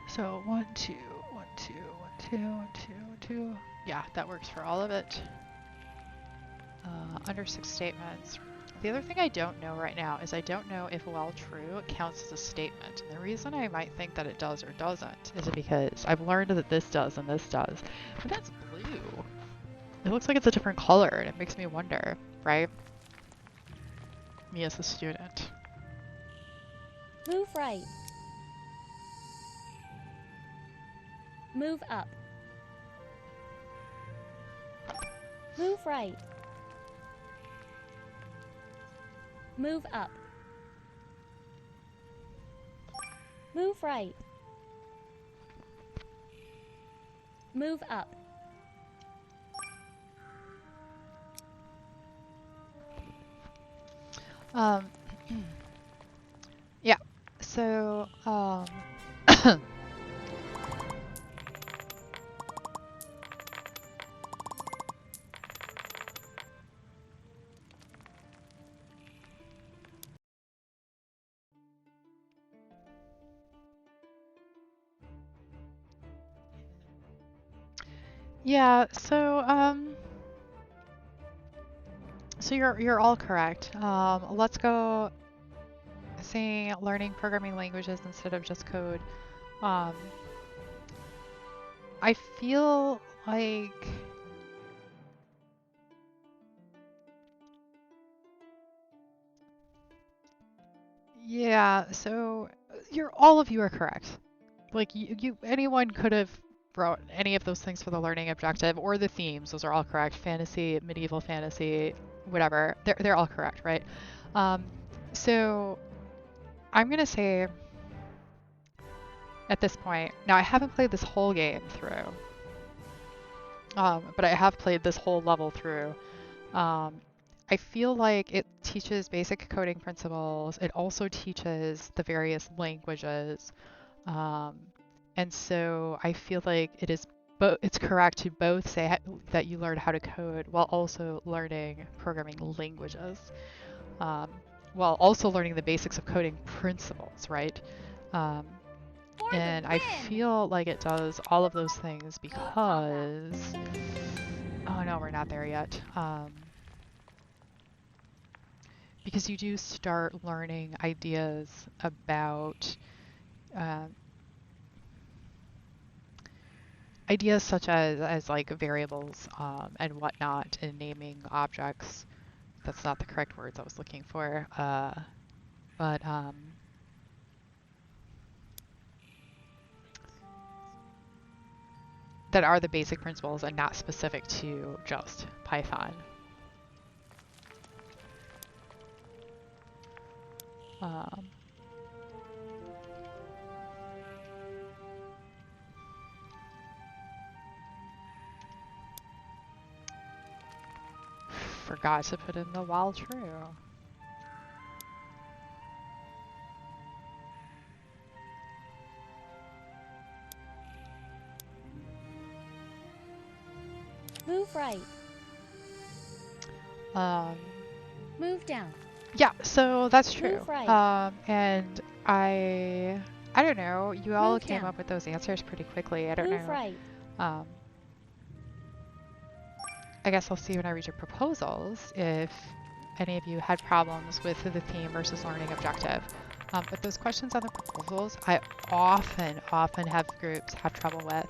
So 1, 2, 1, 2, 1, 2, 1, 2, 1, 2. Yeah, that works for all of it. Under 6 statements. The other thing I don't know right now is I don't know if while true counts as a statement. And the reason I might think that it does or doesn't is because I've learned that this does and this does. But that's blue. It looks like it's a different color and it makes me wonder, right? Me as a student. Move right. Move up. Move right. Move up. Move right. Move up. Yeah, so, yeah, so you're all correct. Let's go see learning programming languages instead of just code. Um, I feel like yeah, so all of you are correct. Like you anyone could have wrote any of those things for the learning objective or the themes. Those are all correct. Fantasy, medieval fantasy, whatever. They're all correct, right? So I'm gonna say at this point, now I haven't played this whole game through, but I have played this whole level through. I feel like it teaches basic coding principles. It also teaches the various languages. And so I feel like it's correct to both say that you learn how to code while also learning programming languages, while also learning the basics of coding principles, right? Um, For the and I win! feel like it does all of those things Code combat. because, oh no, we're not there yet. Because you do start learning ideas about um, ideas such as like variables and whatnot and naming objects. That's not the correct words I was looking for. But that are the basic principles and not specific to just Python. Um, Forgot to put in the while true. Move right. Um, Move down. yeah, so that's true. Move right. And I don't know. You all Move came down. up with those answers pretty quickly. I don't Move know. right. Um, I guess I'll see when I read your proposals if any of you had problems with the theme versus learning objective. But those questions on the proposals, I often have groups have trouble with.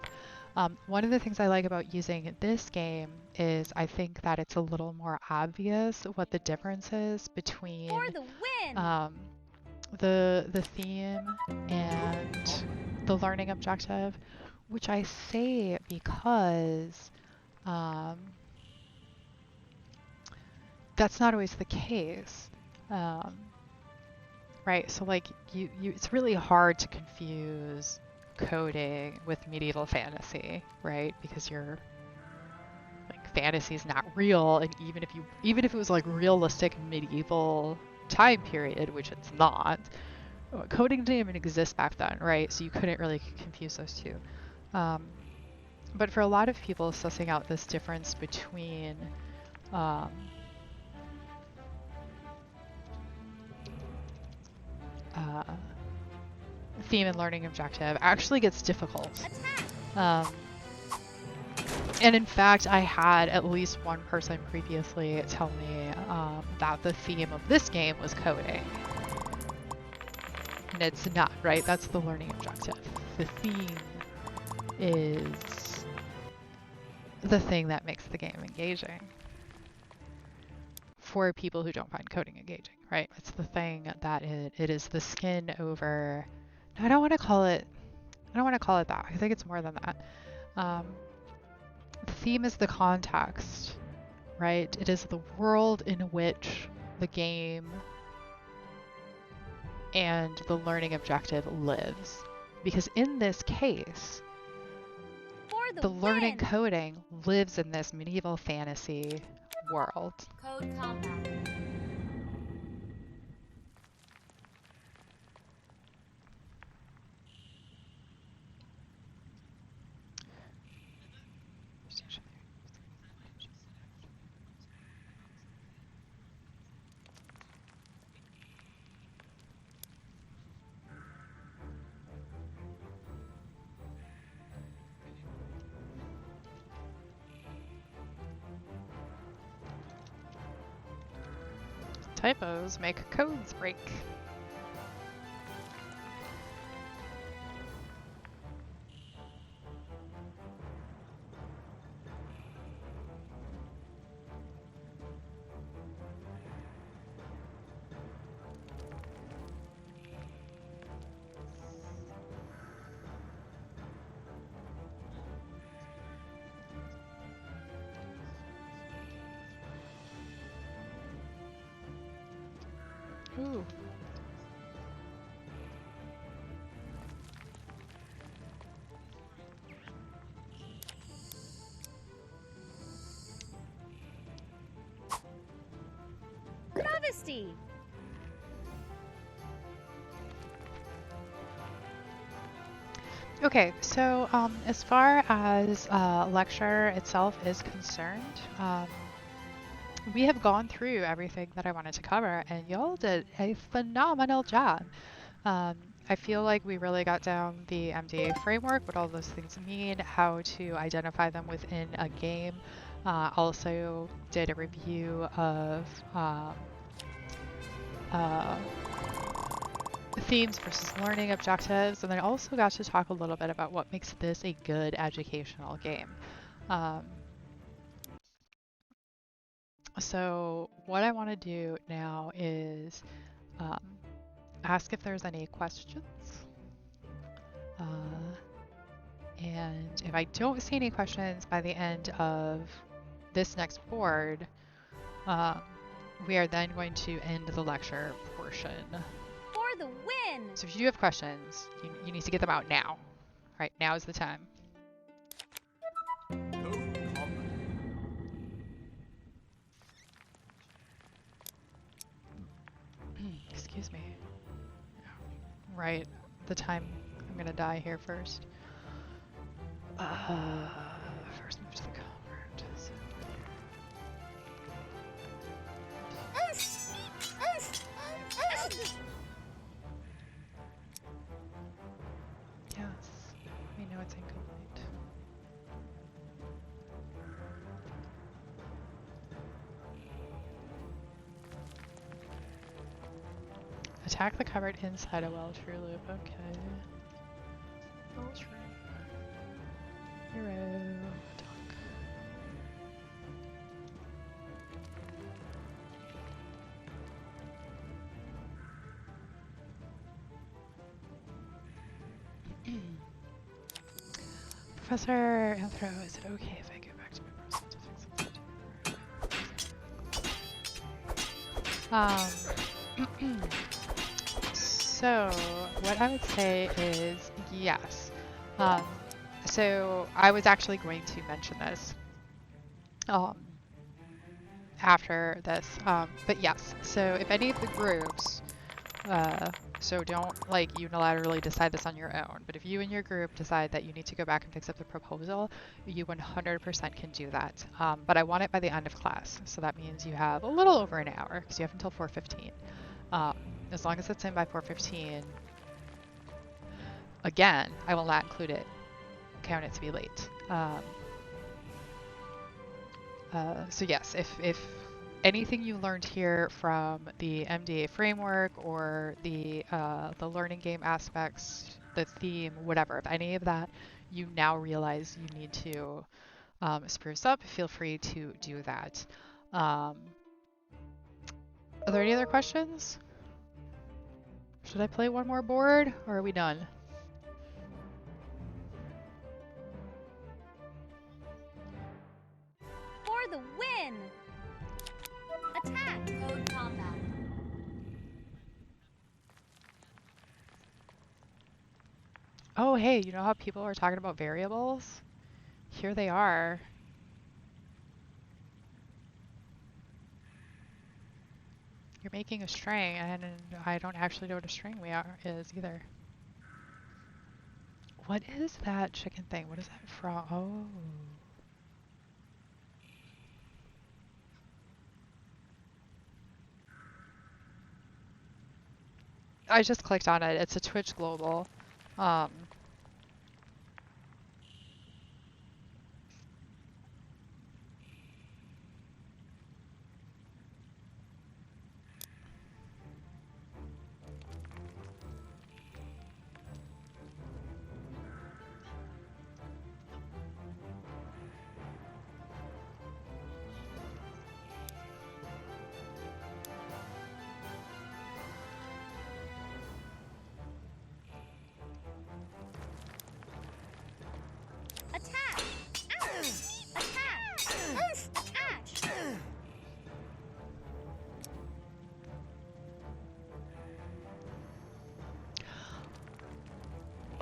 One of the things I like about using this game is I think that it's a little more obvious what the difference is between For the win! the theme and the learning objective, which I say because that's not always the case. Um, right? So like it's really hard to confuse coding with medieval fantasy, right? Because you're like fantasy is not real, and even if it was like realistic medieval time period, which it's not, coding didn't even exist back then, right? So you couldn't really confuse those two. But for a lot of people, sussing out this difference between um, uh, theme and learning objective actually gets difficult. And in fact, I had at least one person previously tell me that the theme of this game was coding. And it's not, right? That's the learning objective. The theme is the thing that makes the game engaging for people who don't find coding engaging, right? It's the thing that it is the skin over. No, I don't want to call it that. I think it's more than that. The theme is the context, right? It is the world in which the game and the learning objective lives. Because in this case, For the learning win! coding lives in this medieval fantasy world. Code combat. Typos make codes break. Ooh. Travesty. Okay, so as far as lecture itself is concerned, we have gone through everything that I wanted to cover, and y'all did a phenomenal job. Um, I feel like we really got down the Mda framework, what all those things mean, how to identify them within a game. Also did a review of uh, themes versus learning objectives, and then also got to talk a little bit about what makes this a good educational game. Um, so what I want to do now is um, ask if there's any questions. And if I don't see any questions by the end of this next board, um, we are then going to end the lecture portion. For the win! So if you do have questions, you need to get them out now. All right, now is the time. Excuse me. Right, the time I'm gonna die here first. First move to the covert. So. Yes, we know it's incomplete. Attack the cupboard inside a well-true loop. Okay. Well-true. Hero. Dock. Professor Anthro, is it okay if I go back to my person to fix something? So what I would say is yes. So I was actually going to mention this after this, but yes. So if any of the groups, so don't like unilaterally decide this on your own, but if you and your group decide that you need to go back and fix up the proposal, you 100% can do that. But I want it by the end of class, so that means you have a little over an hour because you have until 4:15. As long as it's in by 4:15, again, I will not include it, count it to be late. So yes, if anything you learned here from the Mda framework or the learning game aspects, the theme, whatever, if any of that you now realize you need to spruce up, feel free to do that. Are there any other questions? Should I play one more board or are we done? For the win! Attack! Code combat. Oh, hey, you know how people are talking about variables? Here they are. You're making a string, and I don't actually know what a string is either. What is that chicken thing? What is that from? Oh. I just clicked on it. It's a Twitch Global. Um,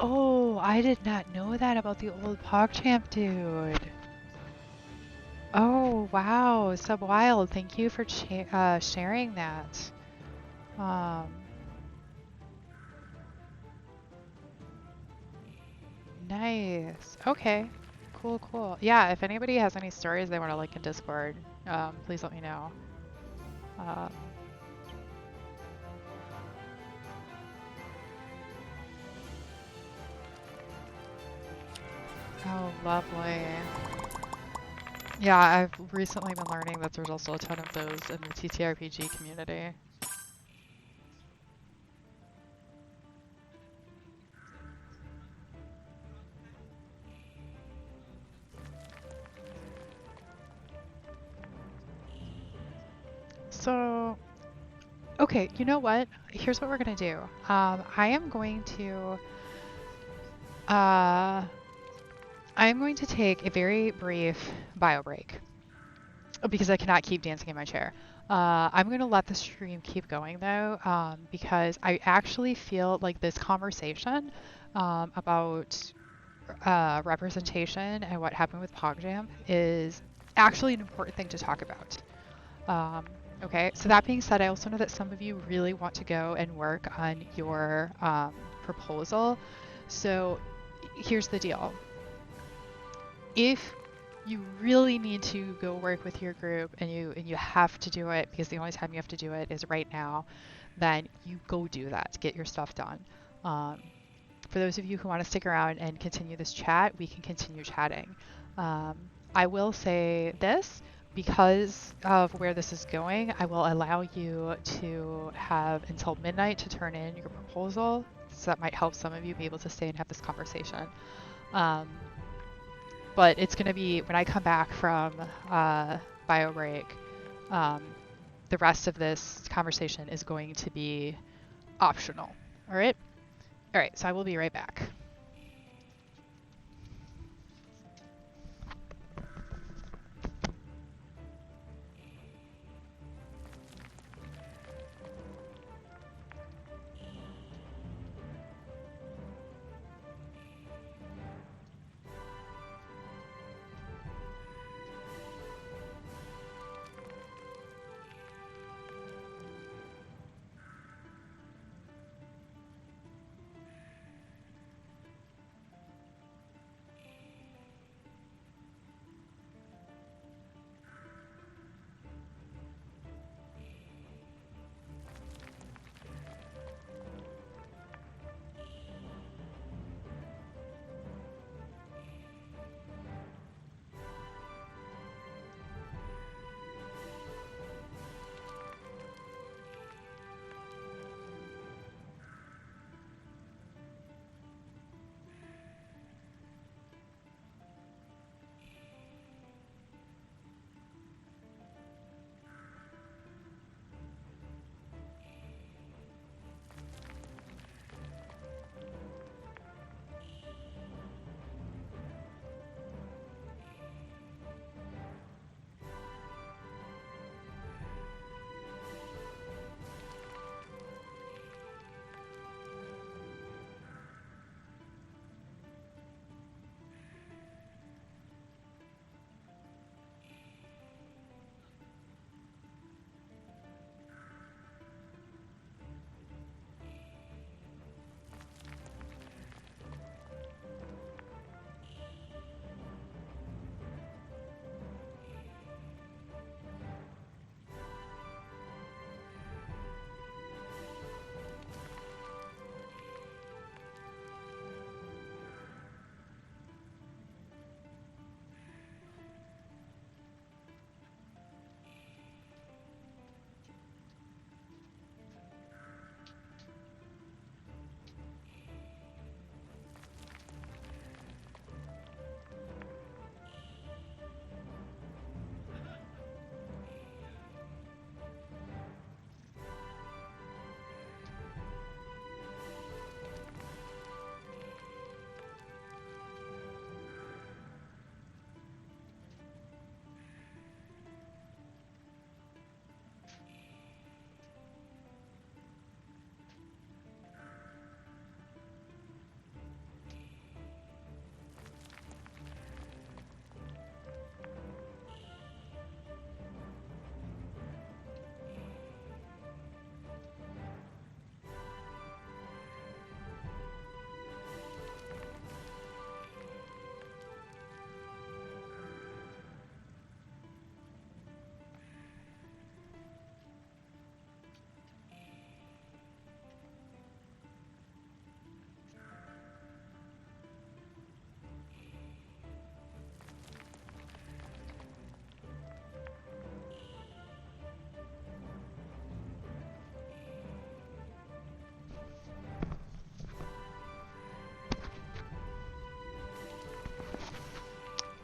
Oh, I did not know that about the old PogChamp dude. Oh, wow. Subwild, thank you for sharing that. Um, nice. Okay. Cool, cool. Yeah, if anybody has any stories they want to link in Discord, please let me know. Um, oh, lovely. Yeah, I've recently been learning that there's also a ton of those in the TTRPG community. So, okay, you know what? Here's what we're gonna do. Uh, I am going to take a very brief bio break because I cannot keep dancing in my chair. I'm going to let the stream keep going though, because I actually feel like this conversation about representation and what happened with PogJam is actually an important thing to talk about. Okay, so that being said, I also know that some of you really want to go and work on your proposal. So here's the deal. If you really need to go work with your group and you have to do it because the only time you have to do it is right now, then you go do that. Get your stuff done. Um, for those of you who want to stick around and continue this chat, we can continue chatting. Um, I will say this, because of where this is going, I will allow you to have until midnight to turn in your proposal. So that might help some of you be able to stay and have this conversation. Um, but it's going to be when I come back from bio break, um, the rest of this conversation is going to be optional. All right? All right, so I will be right back.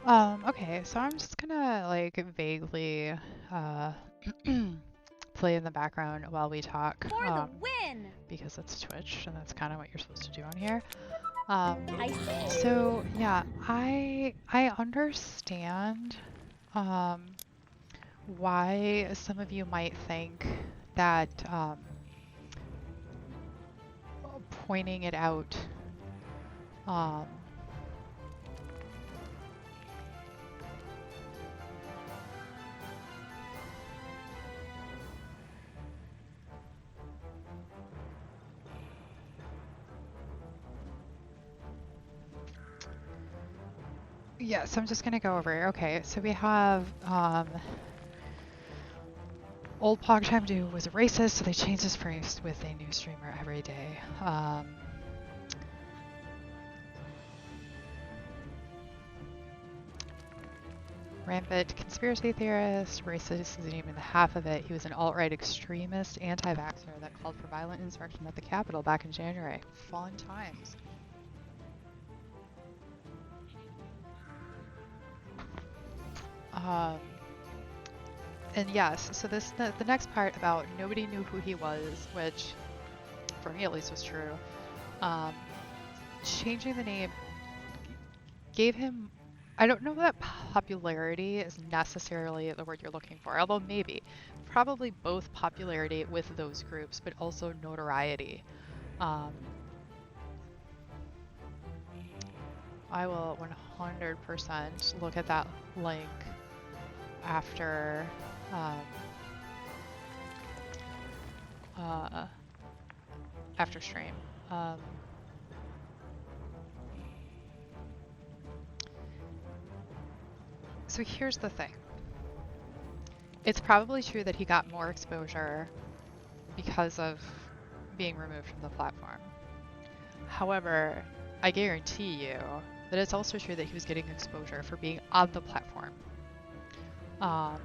Okay, so I'm just gonna like vaguely uh play in the background while we talk, For the win! because it's Twitch and that's kind of what you're supposed to do on here. Um, I see. so yeah, I understand why some of you might think that pointing it out um, yeah, so I'm just gonna go over it. Okay, so we have old PogChamp Do was a racist, so they changed his phrase with a new streamer every day. Rampant conspiracy theorist, racist isn't even half of it. He was an alt-right extremist, anti-vaxxer that called for violent insurrection at the Capitol back in January. Fun times. Um, and yes, so the next part about nobody knew who he was, which for me at least was true. Um, changing the name gave him, I don't know that popularity is necessarily the word you're looking for, although maybe. Probably both popularity with those groups, but also notoriety. Um, I will 100% look at that link after um, uh, after stream. Um, so here's the thing. It's probably true that he got more exposure because of being removed from the platform. However, I guarantee you that it's also true that he was getting exposure for being on the platform. Um,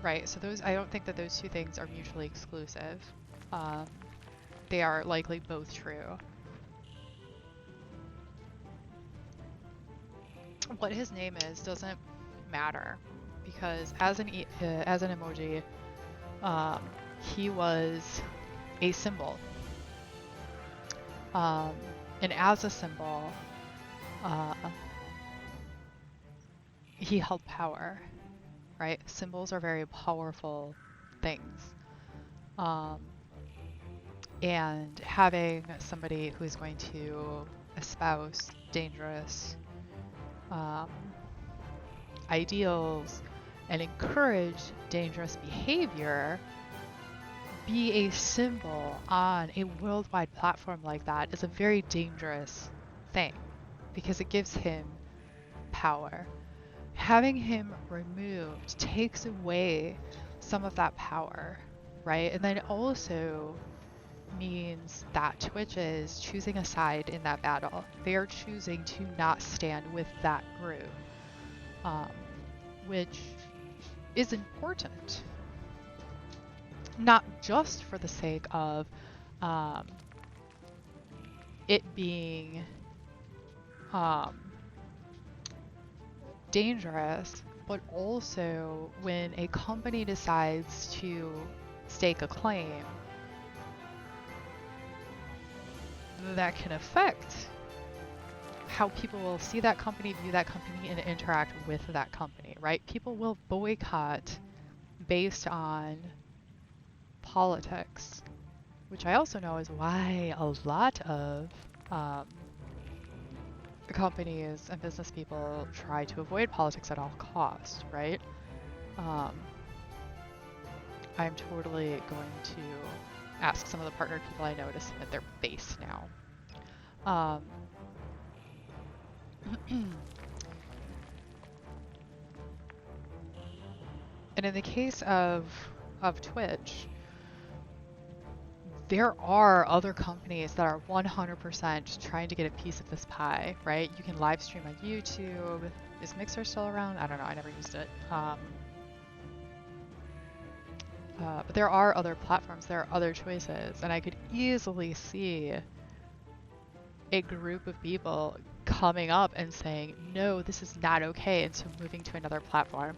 right, so those, I don't think that those two things are mutually exclusive. Um, they are likely both true. What his name is doesn't matter because as an emoji, um, he was a symbol, um, and as a symbol, uh, he held power. Right? Symbols are very powerful things, um, and having somebody who is going to espouse dangerous um, ideals and encourage dangerous behavior be a symbol on a worldwide platform like that is a very dangerous thing because it gives him power. Having him removed takes away some of that power, right? And then it also means that Twitch is choosing a side in that battle. They are choosing to not stand with that group, um, which is important, not just for the sake of um, it being um, dangerous, but also when a company decides to stake a claim, that can affect how people will see that company, view that company, and interact with that company, right? People will boycott based on politics, which I also know is why a lot of um, companies and business people try to avoid politics at all costs, right? Um, I'm totally going to ask some of the partnered people I know to submit their base now. And in the case of Twitch, there are other companies that are 100% trying to get a piece of this pie, right? You can live stream on YouTube. Is Mixer still around? I don't know. I never used it. But there are other platforms. There are other choices, and I could easily see a group of people coming up and saying, no, this is not okay, and so moving to another platform.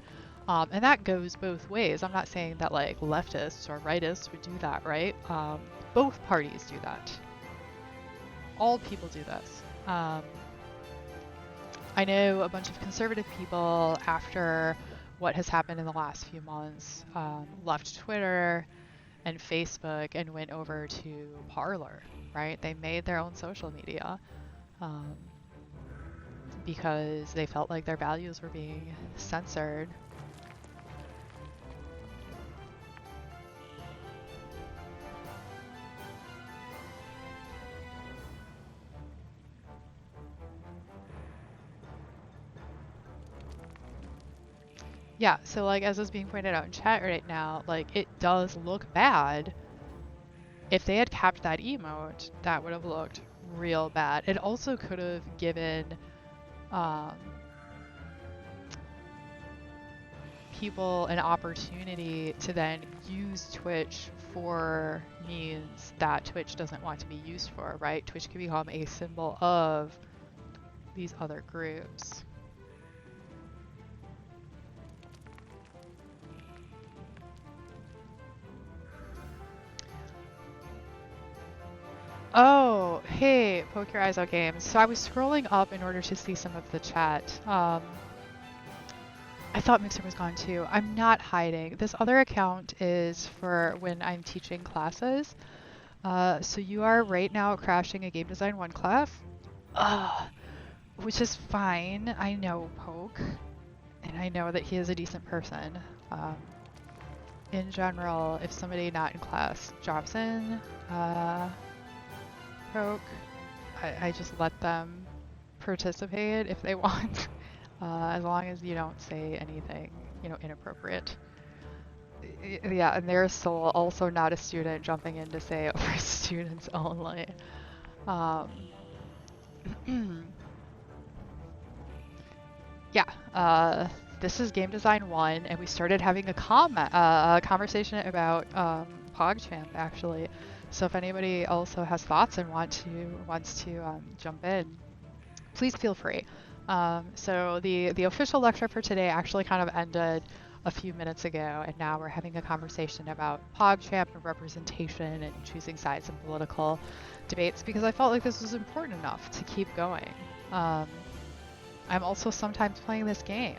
And that goes both ways. I'm not saying that like leftists or rightists would do that, right? Both parties do that. All people do this. I know a bunch of conservative people, after what has happened in the last few months, left Twitter and Facebook and went over to Parler, right? They made their own social media because they felt like their values were being censored. Yeah, so like as is being pointed out in chat right now, like it does look bad. If they had capped that emote, that would have looked real bad. It also could have given people an opportunity to then use Twitch for means that Twitch doesn't want to be used for, right? Twitch can become a symbol of these other groups. Oh, hey, Poke Your Eyes Out Games. So I was scrolling up in order to see some of the chat. I thought Mixer was gone too. I'm not hiding. This other account is for when I'm teaching classes. So you are right now crashing a Game Design 1 class, which is fine. I know Poke, and I know that he is a decent person. In general, if somebody not in class drops in, Poke, I just let them participate if they want, as long as you don't say anything, inappropriate. Yeah, and there's still also not a student jumping in to say for students only. Yeah, this is Game Design 1, and we started having a conversation about PogChamp, actually. So if anybody also has thoughts and wants to jump in, please feel free. So the official lecture for today actually kind of ended a few minutes ago, and now we're having a conversation about PogChamp and representation and choosing sides in political debates, because I felt like this was important enough to keep going. I'm also sometimes playing this game.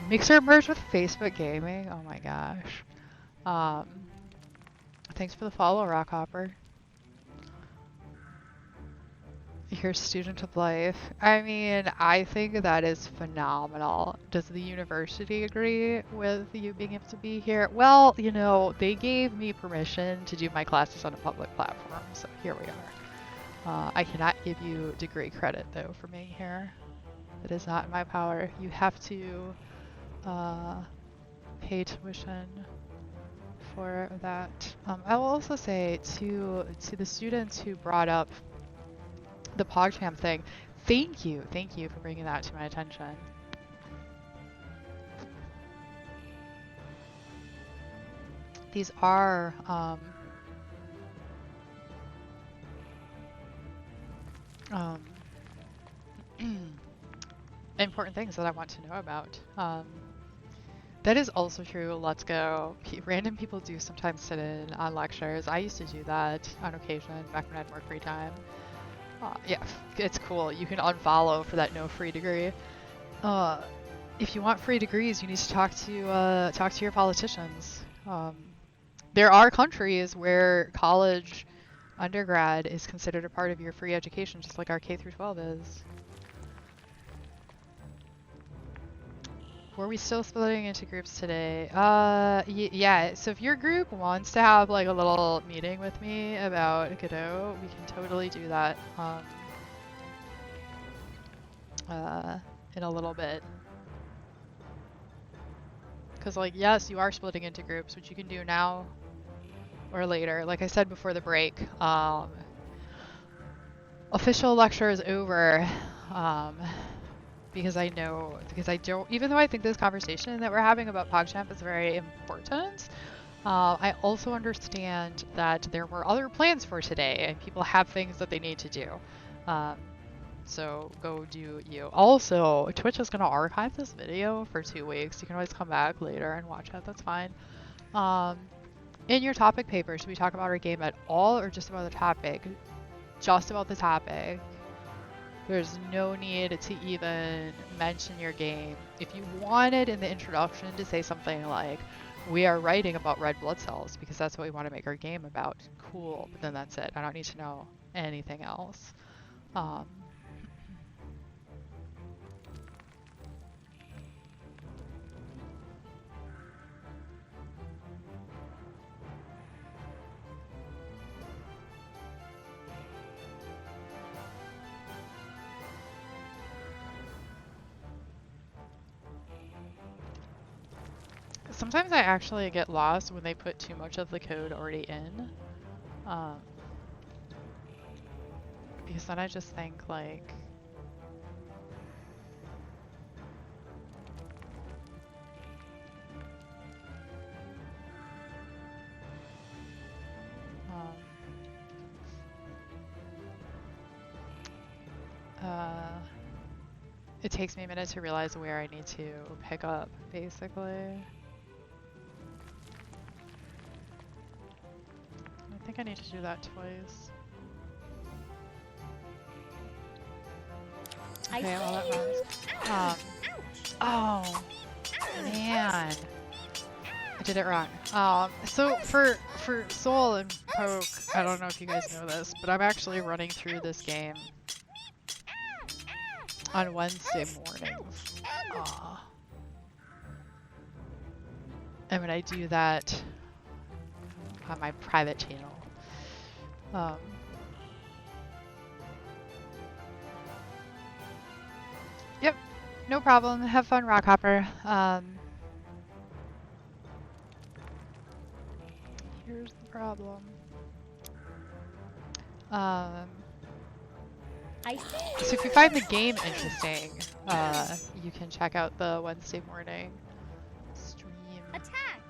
Mixer merged with Facebook Gaming. Oh my gosh. Thanks for the follow, Rockhopper. Your student of life. I mean, I think that is phenomenal. Does the university agree with you being able to be here? Well, they gave me permission to do my classes on a public platform, so here we are. I cannot give you degree credit, though, for being here. It is not in my power. You have to pay tuition for that. I will also say to the students who brought up the PogChamp thing, thank you for bringing that to my attention. These are important things that I want to know about. That is also true. Let's go. Random people do sometimes sit in on lectures. I used to do that on occasion back when I had more free time. Yeah, it's cool. You can unfollow for that no free degree. If you want free degrees, you need to talk to your politicians. There are countries where college undergrad is considered a part of your free education, just like our K through 12 is. Were we still splitting into groups today? Yeah, so if your group wants to have like a little meeting with me about Godot, we can totally do that in a little bit. Because like, yes, you are splitting into groups, which you can do now or later. Like I said before the break, official lecture is over. Because I don't, even though I think this conversation that we're having about PogChamp is very important, I also understand that there were other plans for today and people have things that they need to do. Um, so go do you. Also, Twitch is going to archive this video for 2 weeks. You can always come back later and watch it. That's fine. Um, in your topic paper, should we talk about our game at all or just about the topic? Just about the topic. There's no need to even mention your game. If you wanted in the introduction to say something like, we are writing about red blood cells because that's what we want to make our game about, cool, but then that's it. I don't need to know anything else. Um, Sometimes I actually get lost when they put too much of the code already in. Um, because then I just think like, um, uh, it takes me a minute to realize where I need to pick up, basically. I think I need to do that twice. Okay, well that runs. Oh, man. I did it wrong. So for Soul and Poke, I don't know if you guys know this, but I'm actually running through this game on Wednesday mornings. And when I do that on my private channel, yep, no problem. Have fun, Rockhopper. Here's the problem. So if you find the game interesting, you can check out the Wednesday morning stream. Attack!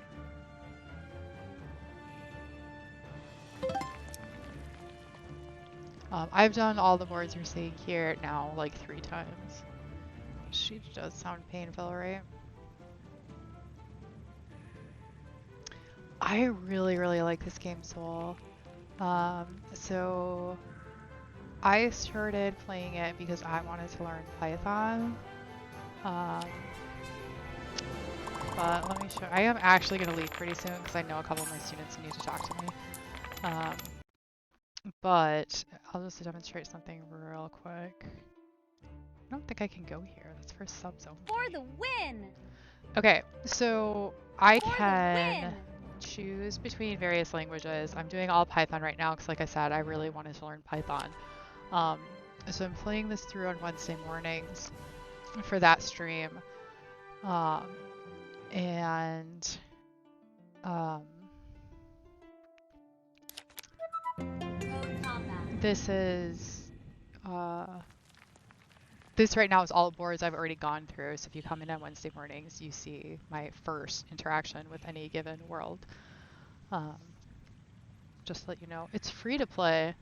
I've done all the boards you're seeing here now like 3 times. She does sound painful, right? I really, really like this game, Soul. So I started playing it because I wanted to learn Python. But let me show. I am actually going to leave pretty soon because I know a couple of my students need to talk to me. But I'll just demonstrate something real quick. I don't think I can go here. That's for subs only. For the win! Okay, so I can choose between various languages. I'm doing all Python right now because, like I said, I really wanted to learn Python. So I'm playing this through on Wednesday mornings for that stream. And this is this right now is all boards I've already gone through. So if you come in on Wednesday mornings, you see my first interaction with any given world. Just to let you know, it's free to play.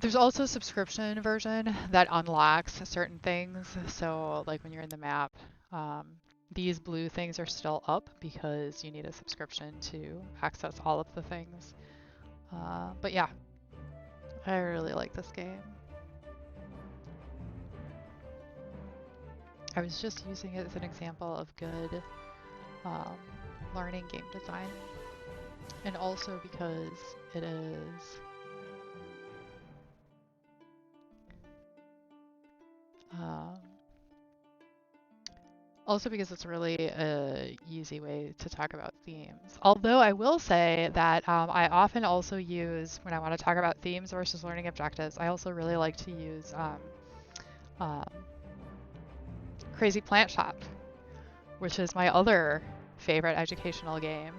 There's also a subscription version that unlocks certain things. So like when you're in the map, these blue things are still up because you need a subscription to access all of the things. But yeah, I really like this game. I was just using it as an example of good learning game design. And also because it is also because it's really an easy way to talk about themes. Although I will say that I often also use, when I want to talk about themes versus learning objectives, I also really like to use Crazy Plant Shop, which is my other favorite educational game.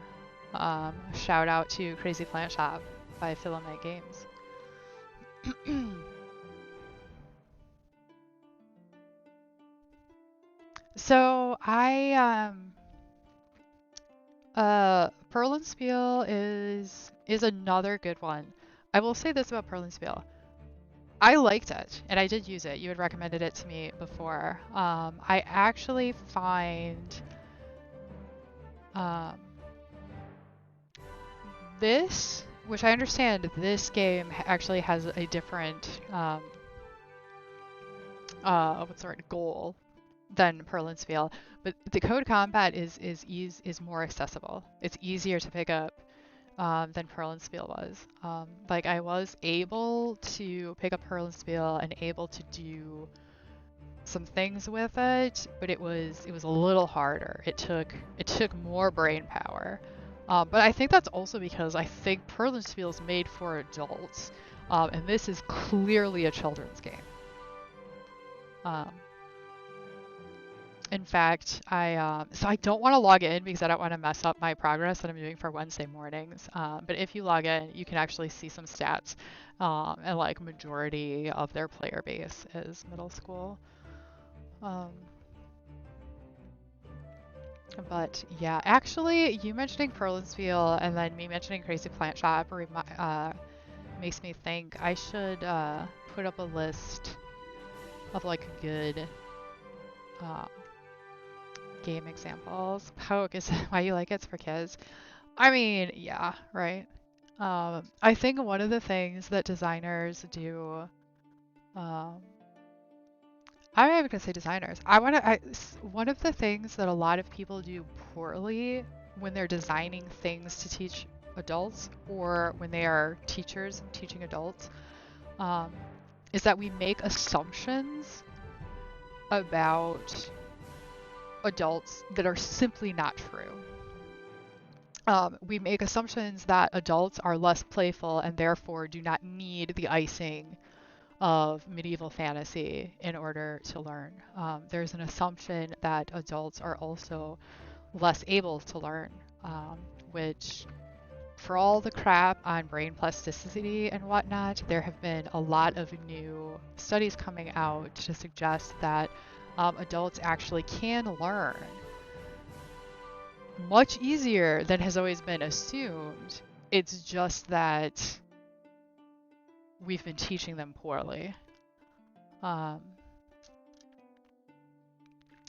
Shout out to Crazy Plant Shop by Filament Games. So I Perlenspiel is another good one. I will say this about Perlenspiel. I liked it, and I did use it. You had recommended it to me before. I actually find um, this, which I understand this game actually has a different what's the word, goal than Perlenspiel, but the code combat is more accessible. It's easier to pick up than Perlenspiel was. Like I was able to pick up Perlenspiel and able to do some things with it, but it was a little harder. It took more brain power. But I think that's also because I think Perlenspiel is made for adults, and this is clearly a children's game. Um, In fact, so I don't want to log in because I don't want to mess up my progress that I'm doing for Wednesday mornings. But if you log in, you can actually see some stats, and like majority of their player base is middle school. Um, but yeah, actually, you mentioning Perlenspiel and then me mentioning Crazy Plant Shop makes me think I should put up a list of like good um, game examples. Poke is why you like it's for kids. I mean, yeah, right. I think one of the things that designers do, um, I'm not even gonna say designers. One of the things that a lot of people do poorly when they're designing things to teach adults or when they are teachers teaching adults, um, is that we make assumptions about adults that are simply not true. We make assumptions that adults are less playful and therefore do not need the icing of medieval fantasy in order to learn. There's an assumption that adults are also less able to learn, which, for all the crap on brain plasticity and whatnot, there have been a lot of new studies coming out to suggest that adults actually can learn much easier than has always been assumed. It's just that we've been teaching them poorly. Um,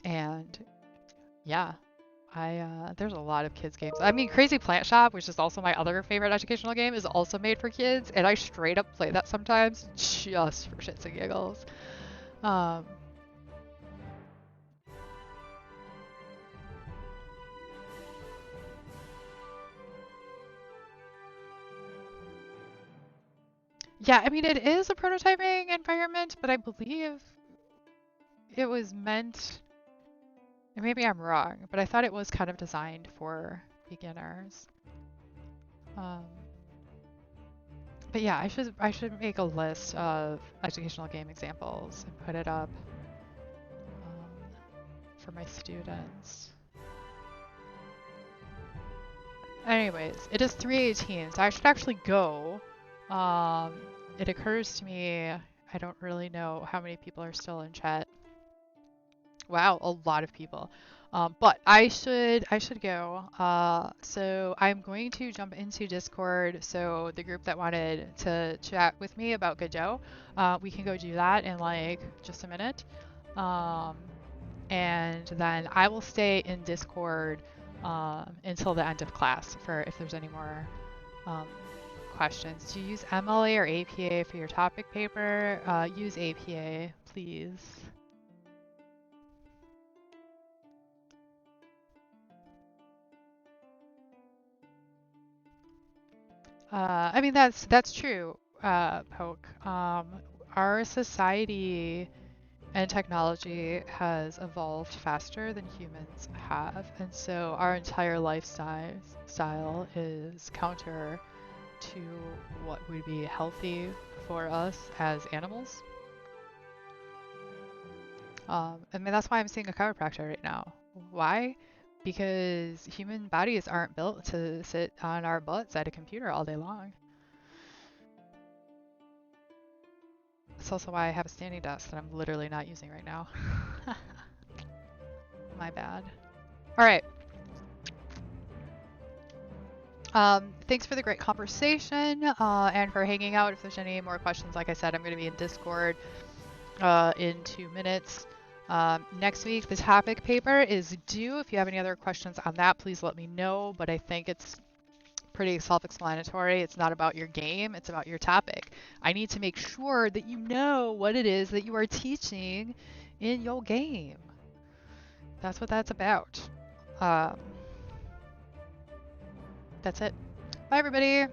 and yeah, there's a lot of kids games. I mean, Crazy Plant Shop, which is also my other favorite educational game, is also made for kids, and I straight up play that sometimes just for shits and giggles. Um, yeah, I mean, it is a prototyping environment, but I believe it was meant, and maybe I'm wrong, but I thought it was kind of designed for beginners. Um, but yeah, I should make a list of educational game examples and put it up for my students. Anyways, it is 3:18, so I should actually go. It occurs to me I don't really know how many people are still in chat. Wow, a lot of people. But I should go. So I'm going to jump into Discord. So the group that wanted to chat with me about Godot, we can go do that in like just a minute. And then I will stay in Discord until the end of class for if there's any more questions. Do you use MLA or APA for your topic paper? Use APA, please. I mean, that's true, Poke. Our society and technology has evolved faster than humans have, and so our entire lifestyle is counter to what would be healthy for us as animals. I mean, that's why I'm seeing a chiropractor right now. Why? Because human bodies aren't built to sit on our butts at a computer all day long. That's also why I have a standing desk that I'm literally not using right now. My bad. All right. Thanks for the great conversation and for hanging out. If there's any more questions, like I said, I'm going to be in Discord in 2 minutes. Next week, the topic paper is due. If you have any other questions on that, please let me know. But I think it's pretty self-explanatory. It's not about your game, it's about your topic. I need to make sure that you know what it is that you are teaching in your game. That's what that's about. That's it. Bye, everybody.